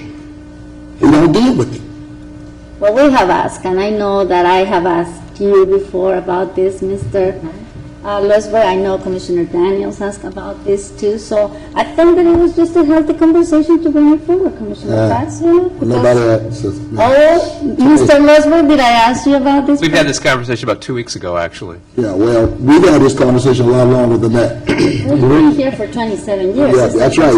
we don't deal with it. Well, we have asked, and I know that I have asked you before about this, Mr. Lusberg. I know Commissioner Daniels asked about this too, so I thought that it was just a healthy conversation to bring it forward, Commissioner Katz, you know? because- Nobody else. Oh, Mr. Lusberg, did I ask you about this? We've had this conversation about 2 weeks ago, actually. Yeah, well, we've had this conversation a lot longer than that. We've been here for 27 years. Yeah, that's right.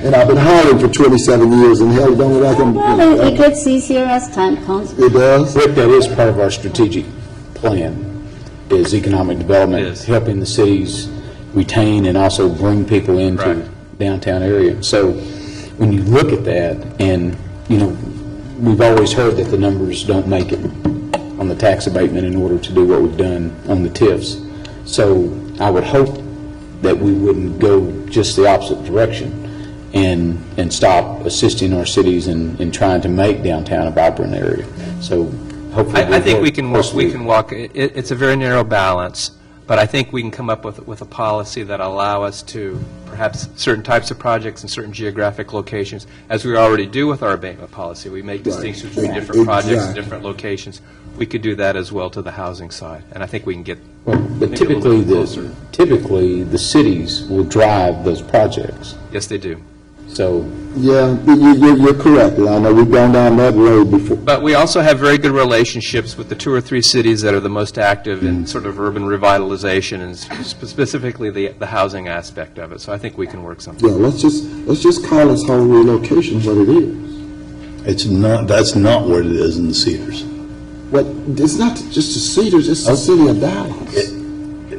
And I've been hiring for 27 years, and hell, don't let them. Well, it gets easier as time comes. It does? Rick, that is part of our strategic plan, is economic development, It is. helping the cities retain and also bring people into Right. downtown area. So when you look at that, and, you know, we've always heard that the numbers don't make it on the tax abatement in order to do what we've done on the TIFs. So I would hope that we wouldn't go just the opposite direction and stop assisting our cities in trying to make downtown a vibrant area. So hopefully. I think we can closely. walk, it's a very narrow balance, but I think we can come up with a policy that allow us to, perhaps certain types of projects in certain geographic locations, as we already do with our abatement policy. We make distinctions between different projects and Exactly. different locations. We could do that as well to the housing side, and I think we can get Well, but maybe a little bit closer. typically, the cities will drive those projects. Yes, they do. So Yeah, you're correct. I know we've gone down that road before. But we also have very good relationships with the 2 or 3 cities that are the most active in sort of urban revitalization and specifically the housing aspect of it. So I think we can work something. Yeah, let's just call this whole relocation what it is. It's not, that's not what it is in the Cedars. But it's not just the Cedars, it's the city of Dallas.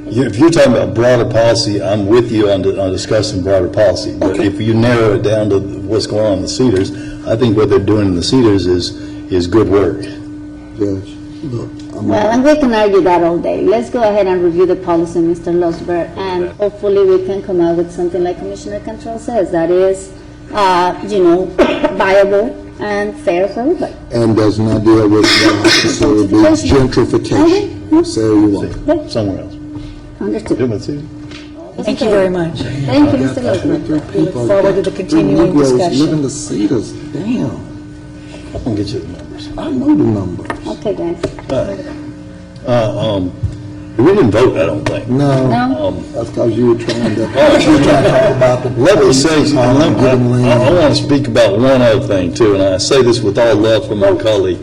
If you're talking about broader policy, I'm with you on discussing broader policy. But if you narrow it down to what's going on in the Cedars, I think what they're doing in the Cedars is good work. Judge, look, Well, and we can argue that all day. Let's go ahead and review the policy, Mr. Losberg, and hopefully we can come out with something like Commissioner Cantrell says, that is, viable and fair for everybody. and does not deal with what necessarily be gentrification. Say you want. Somewhere else. Understood. Thank you very much. Thank you, Mr. Losberg. We look forward to the continuing Negroes live in discussion. the Cedars, damn. I'm going to get you the numbers. I know the numbers. Okay, guys. We didn't vote, I don't think. No, No? that's because you were trying to talk about the. Let me say, Give I them land. want to speak about one other thing too, and I say this with all love for my colleague.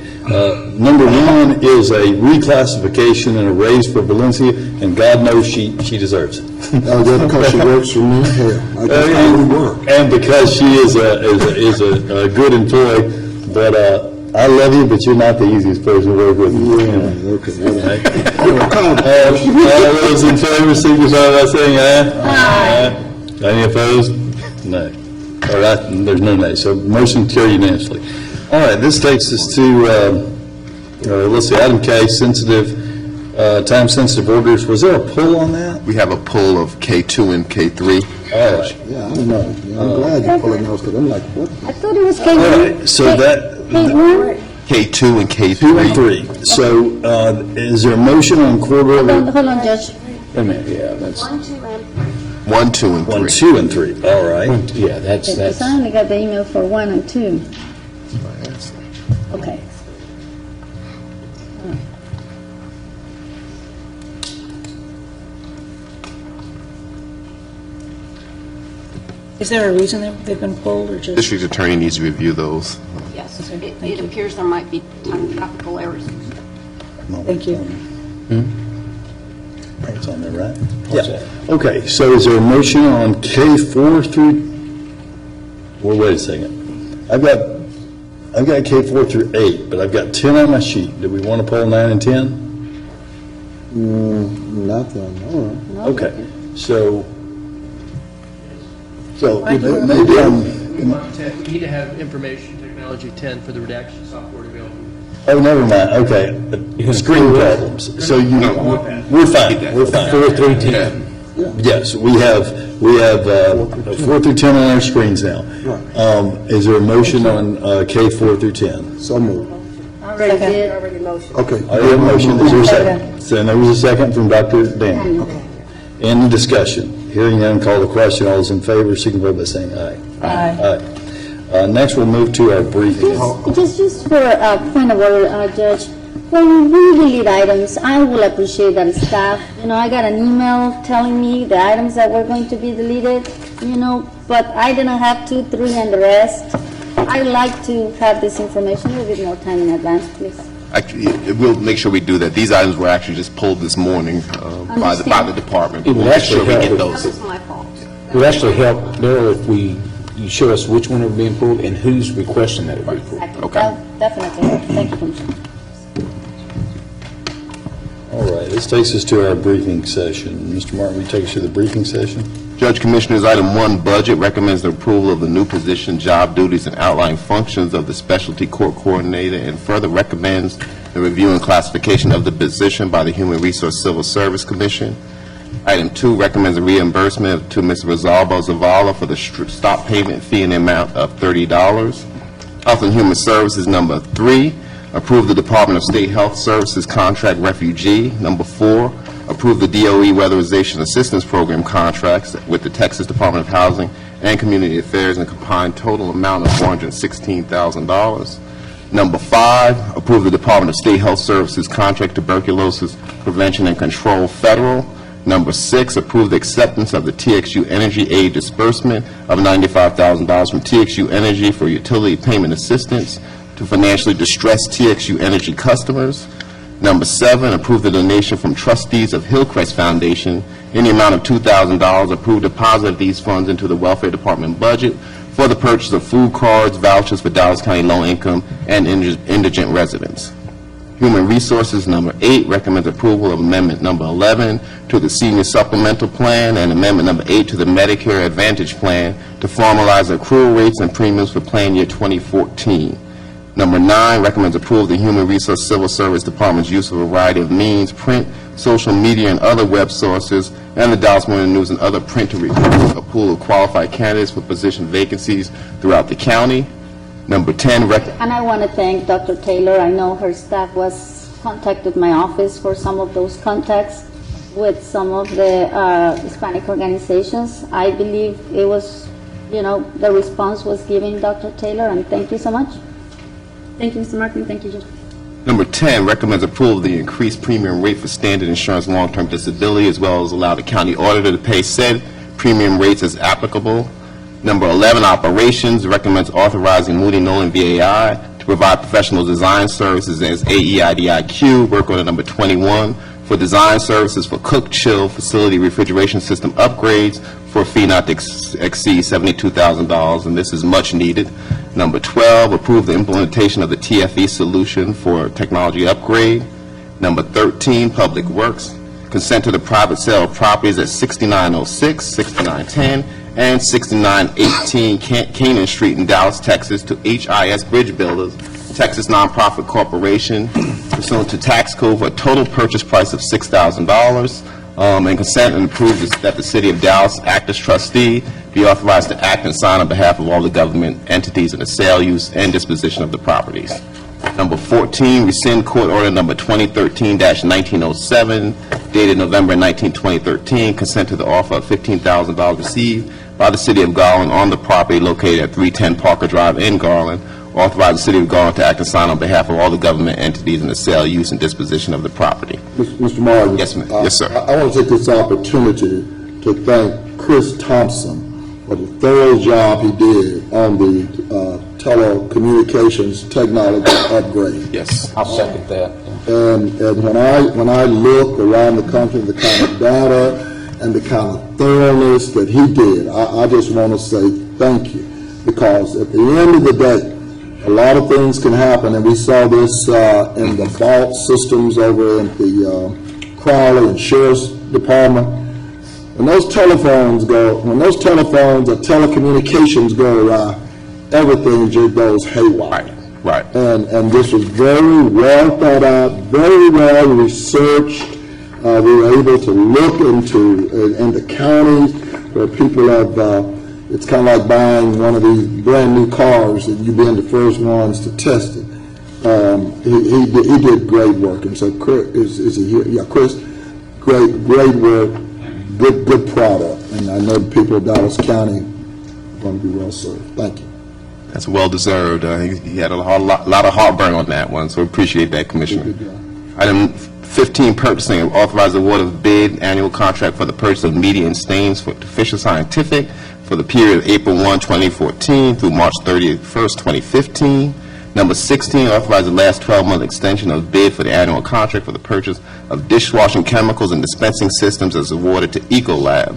Number one is a reclassification and a raise for Valencia, and God knows she deserves it. Oh, just because she works for me? Hell, I just only work. And because she is a good employee, but I love you, but you're not the easiest person to work with. Yeah, okay. All those in favor, signify by saying aye. Aye. Any opposed? No. All right, there's no nay, so motion carried unanimously. All right, this takes us to, let's see, item K, time-sensitive orders. Was there a pull on that? We have a poll of K2 and K3. All right. Yeah, I know. Yeah, I'm glad you're pulling those, because I'm like, what? I thought it was All right, so that, K1? K2 and K3. 2 and 3. So is there a motion on quarter Hold order? on, Judge. Wait a minute, yeah, that's, 1, 2, and 3. 1, 2, and 3, all right. yeah, that's, Because I only got the email for 1 and 2. Okay. Is there a reason they've been pulled, or just? District Attorney needs to review those. Yes, it appears there might be typographical errors. Thank you. It's on there, right? Yeah. Okay, so is there a motion on K4 through, well, wait a second. I've got K4 through 8, but I've got 10 on my sheet. Do we want to pull 9 and 10? Nothing, all right. Okay, so maybe We need to have information technology 10 for the redaction software available. oh, never mind, okay. Screen problems. So we're fine, we're fine. 4 through 10. Yes, we have 4 through 10 on our screens now. Is there a motion on K4 through 10? So moved. Already did. Okay. I have a motion, is there a second? So there was a second from Dr. Dan. Any discussion? Hearing none, call the question. All those in favor, signify by saying aye. Aye. Next, we'll move to our briefing. Just for a point of order, Judge, when we delete items, I will appreciate that staff, I got an email telling me the items that were going to be deleted, but I didn't have 2, 3, and the rest. I'd like to have this information a little bit more time in advance, please. Actually, we'll make sure we do that. These items were actually just pulled this morning by the department. It would We'll make sure actually we get help. those. That was my fault. It would actually help, Daryl, if you show us which one are being pulled and who's requesting that it be pulled. Okay. Definitely. Thank you, Commissioner. All right, this takes us to our briefing session. Mr. Martin, will you take us to the briefing session? Judge Commissioners, item 1, budget, recommends the approval of the new position, job duties, and outlying functions of the specialty court coordinator, and further recommends the review and classification of the position by the Human Resource Civil Service Commission. Item 2, recommends a reimbursement to Ms. Rosalba Zavala for the stop payment fee in the amount of $30. Health and Human Services, number 3, approve the Department of State Health Services contract refugee. Number 4, approve the DOE Weatherization Assistance Program contracts with the Texas Department of Housing and Community Affairs in a combined total amount of $416,000. Number 5, approve the Department of State Health Services contract tuberculosis prevention and control federal. Number 6, approve the acceptance of the TXU Energy aid disbursement of $95,000 from TXU Energy for utility payment assistance to financially distressed TXU Energy customers. Number 7, approve the donation from trustees of Hillcrest Foundation in the amount of $2,000. Approve deposit of these funds into the Welfare Department budget for the purchase of food cards, vouchers for Dallas County low-income and indigent residents. Human Resources, number 8, recommends approval of amendment number 11 to the Senior Supplemental Plan and amendment number 8 to the Medicare Advantage Plan to formalize accrual rates and premiums for plan year 2014. Number 9, recommends approval of the Human Resource Civil Service Department's use of a variety of means, print, social media, and other web sources, and the Dallas Morning News and other print to recruit a pool of qualified candidates for position vacancies throughout the county. Number 10, And I want to thank Dr. Taylor. I know her staff was contacted my office for some of those contacts with some of the Hispanic organizations. I believe it was, the response was given, Dr. Taylor, and thank you so much. Thank you, Mr. Martin. Thank you, Judge. Number 10, recommends approval of the increased premium rate for standard insurance long-term disability, as well as allow the county auditor to pay said premium rates as applicable. Number 11, operations, recommends authorizing Moody Nolan VAI to provide professional design services as AEIDIQ. Work order number 21 for design services for cook, chill, facility refrigeration system upgrades for a fee not to exceed $72,000, and this is much needed. Number 12, approve the implementation of the TFE solution for technology upgrade. Number 13, Public Works, consent to the private sale of properties at 6906, 6910, and 6918 Canaan Street in Dallas, Texas, to HIS Bridge Builders, Texas Nonprofit Corporation, pursuant to tax code for a total purchase price of $6,000, and consent and approve that the City of Dallas act as trustee, be authorized to act and sign on behalf of all the government entities in the sale, use, and disposition of the properties. Number 14, rescind court order number 2013-1907, dated November 19, 2013, consent to the offer of $15,000 received by the City of Garland on the property located at 310 Parker Drive in Garland, authorize the City of Garland to act and sign on behalf of all the government entities in the sale, use, and disposition of the property. Mr. Martin. Yes, ma'am. Yes, sir. I want to take this opportunity to thank Chris Thompson for the thorough job he did on the telecommunications technology upgrade. Yes. I'll second that. And when I look around the country, the kind of data and the kind of thoroughness that he did, I just want to say thank you, because at the end of the day, a lot of things can happen, and we saw this in the vault systems over in the Crowley and Sheriff's Department. When those telephones or telecommunications go awry, everything just goes haywire. Right. And this was very well thought out, very well researched. We were able to look into the counties where people have, it's kind of like buying one of these brand new cars and you being the first ones to test it. He did great work. And so Chris, is he here? Yeah, Chris, great work, good product. And I know the people of Dallas County are going to be well served. Thank you. That's well-deserved. He had a lot of heartburn on that one, so we appreciate that, Commissioner. Item 15, purchasing, authorize the award of bid annual contract for the purchase of media and stains to Fisher Scientific for the period of April 1, 2014 through March 31st, 2015. Number 16, authorize the last 12-month extension of bid for the annual contract for the purchase of dishwashing chemicals and dispensing systems as awarded to Ecolab.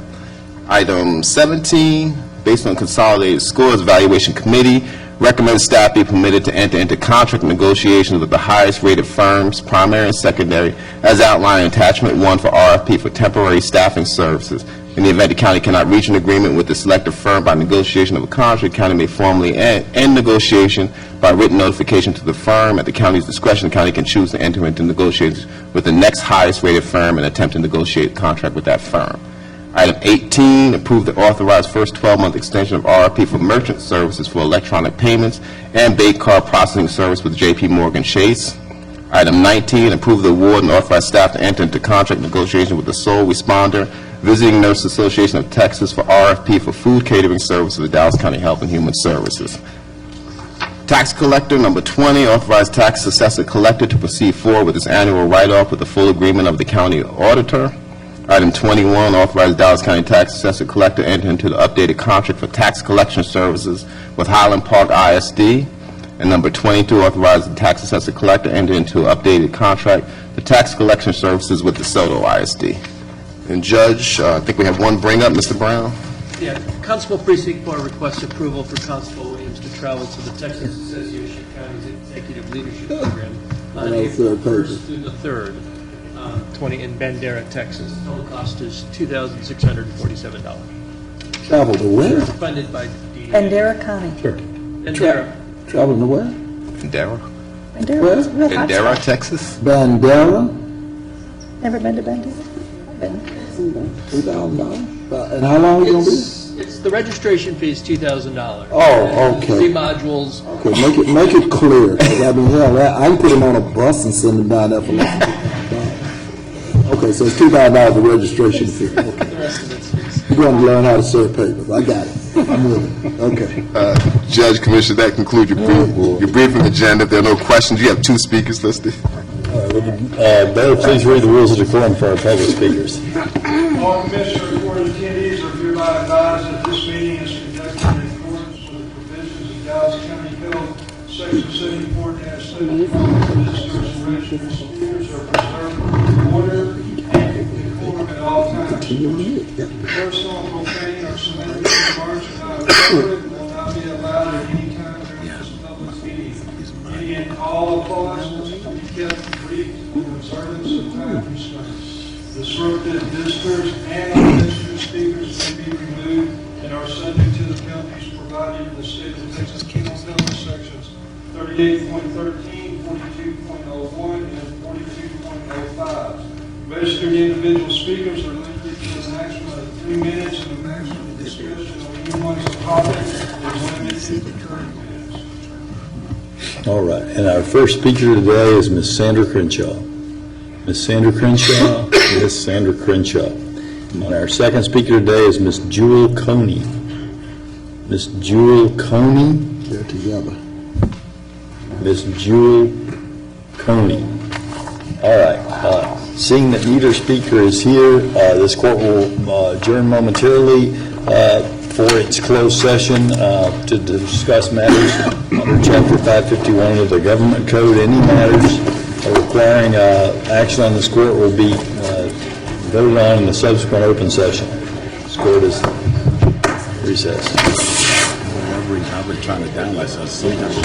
Item 17, based on consolidated scores, Evaluation Committee recommends staff be permitted to enter into contract negotiations with the highest rated firms, primary and secondary, as outlined in Attachment 1 for RFP for temporary staffing services. In the event the county cannot reach an agreement with the selected firm by negotiation of a contract, the county may formally end negotiation by written notification to the firm. At the county's discretion, the county can choose to enter into negotiations with the next highest rated firm and attempt to negotiate a contract with that firm. Item 18, approve the authorized first 12-month extension of RFP for merchant services for electronic payments and bank card processing service with J.P. Morgan Chase. Item 19, approve the award and authorize staff to enter into contract negotiation with the sole responder Visiting Nurse Association of Texas for RFP for food catering services with Dallas County Health and Human Services. Tax collector, number 20, authorized tax assessor collector to proceed forward with his annual write-off with the full agreement of the county auditor. Item 21, authorize Dallas County Tax Assessor Collector enter into the updated contract for tax collection services with Highland Park ISD. And number 22, authorize the Tax Assessor Collector enter into an updated contract for tax collection services with DeSoto ISD. And Judge, I think we have one bring-up, Mr. Brown. Yeah, Constable Precinct 4 requests approval for Constable Williams to travel to the Texas Association of Counties Executive Leadership Program on know, April third paper. 1st through the 3rd, 20 in Bandera, Texas. Total cost is $2,647. Travel to where? Funded by the Bandera County. Bandera. Traveling to where? Bandera? Bandera, it's a real hot Bandera, spot. Texas? Bandera, Never been to Bandera? Been. $2,000. And how long you gonna be? It's the registration fee is $2,000. Oh, okay. 3 modules. Okay, make it clear, 'cause I mean, hell, I can put him on a bus and send him down there for like. Okay, so it's $2,000 a registration fee. Okay. The rest of it's You're going to learn how to serve papers. I got it. I'm with it. Okay. Judge, Commissioner, that concludes your briefing agenda. If there are no questions, you have 2 speakers listed. Better please read the rules of decorum for our public speakers. All commissioner and court attendees are hereby advised that this meeting is conducted in accordance with the provisions of Dallas County Code, Section 74-74. Visitors and registered speakers are preserved order and decorum at all times. Personal, profane, or semantic remarks are not appropriate and will not be allowed at any time during this public meeting. Any and all applause must be kept brief in observance of time restraints. Disruptive visitors and unnecessary speakers may be removed and are subject to the penalties provided in the state of Texas Penal Code sections 38.13, 42.01, and 42.05. Registered individual speakers are limited to a maximum of 3 minutes, and the maximum discussion on anyone's topic is limited to 30 minutes. All right, and our first speaker today is Ms. Sandra Crenshaw. Ms. Sandra Crenshaw, Ms. Sandra Crenshaw. And our second speaker today is Ms. Jewel Coney. Ms. Jewel Coney. They're together. Ms. Jewel Coney. All right, seeing that neither speaker is here, this court will adjourn momentarily for its closed session to discuss matters under Chapter 551 of the Government Code. Any matters requiring action on this court will be voted on in the subsequent open session. This court is recessed. I've been trying to download sometimes.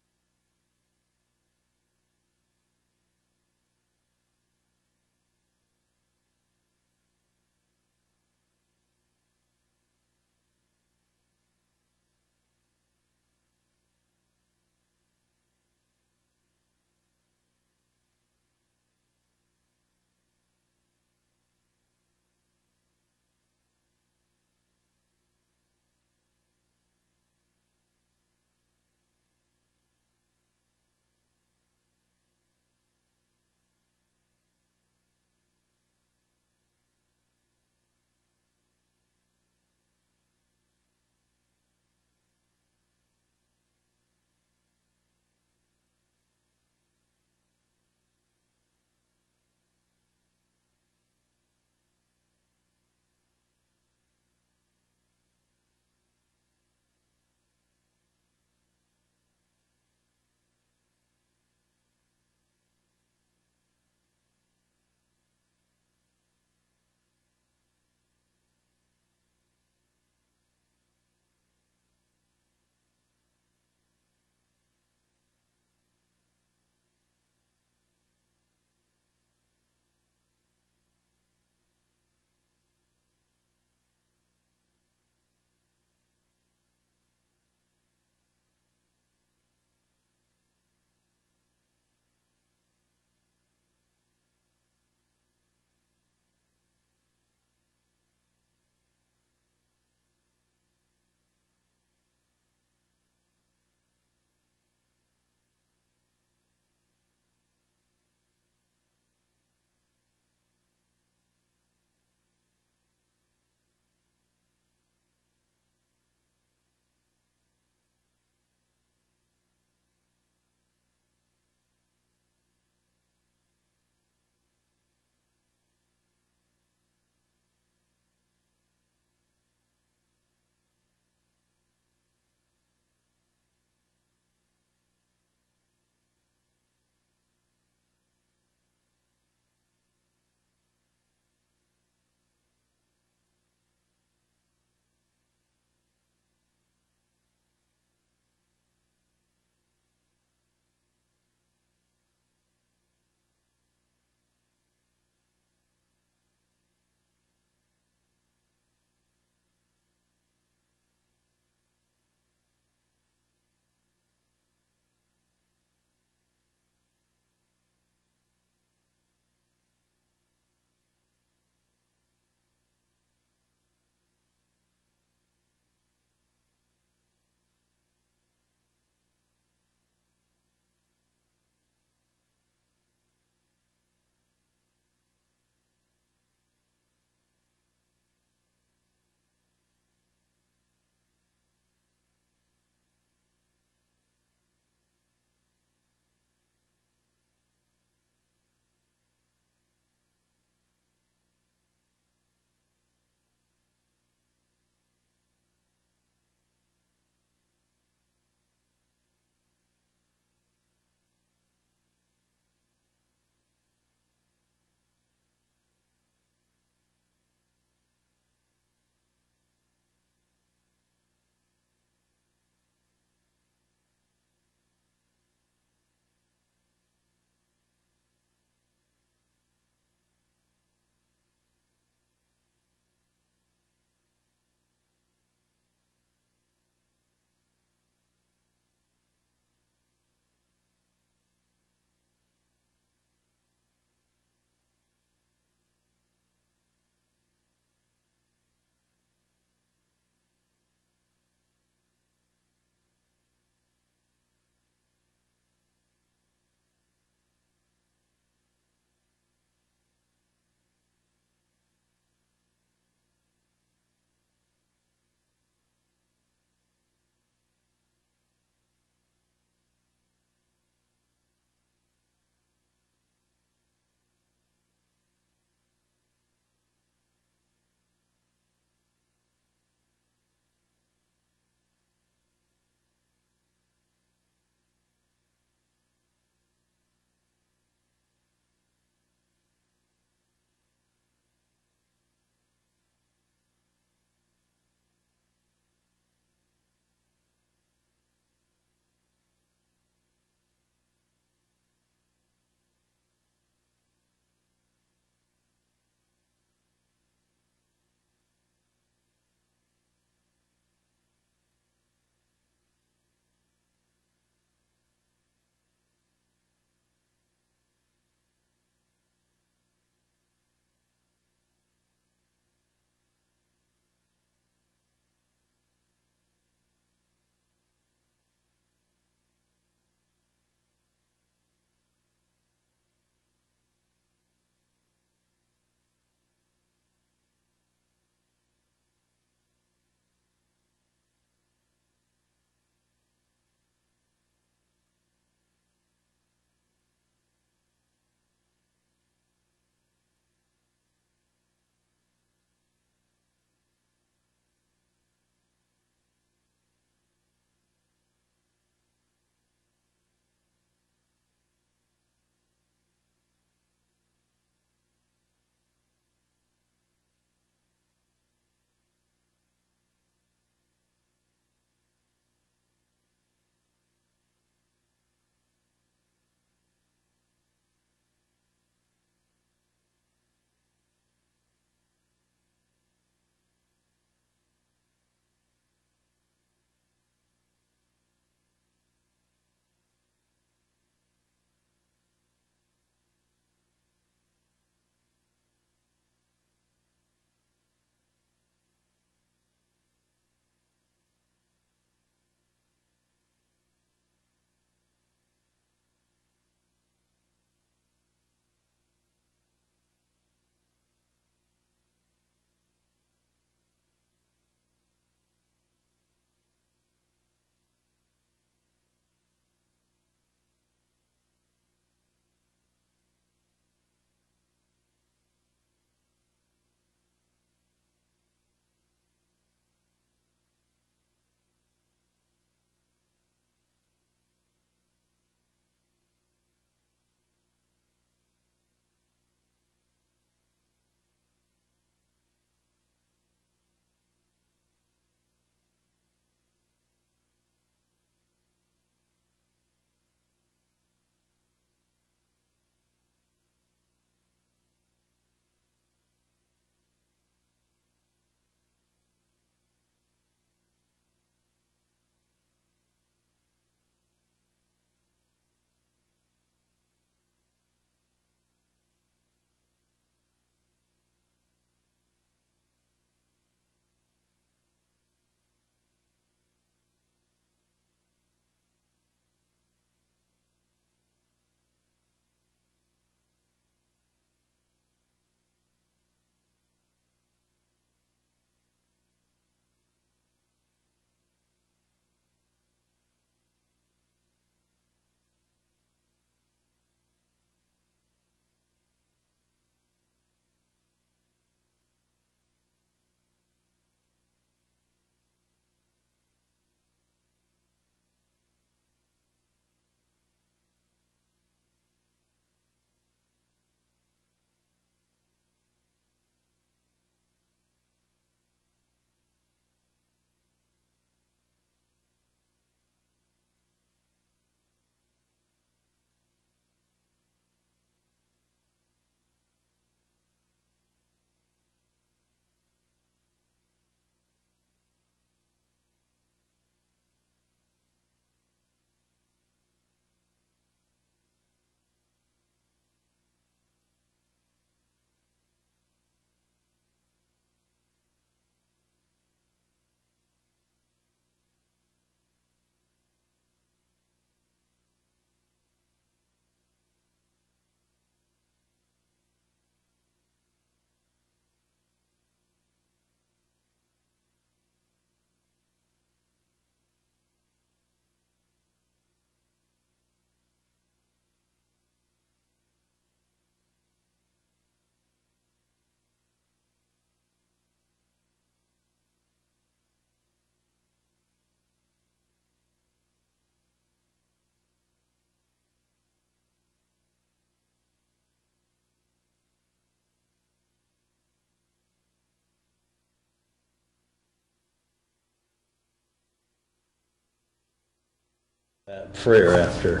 prayer after.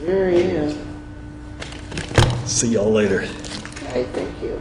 There he is. See y'all later. Okay, thank you.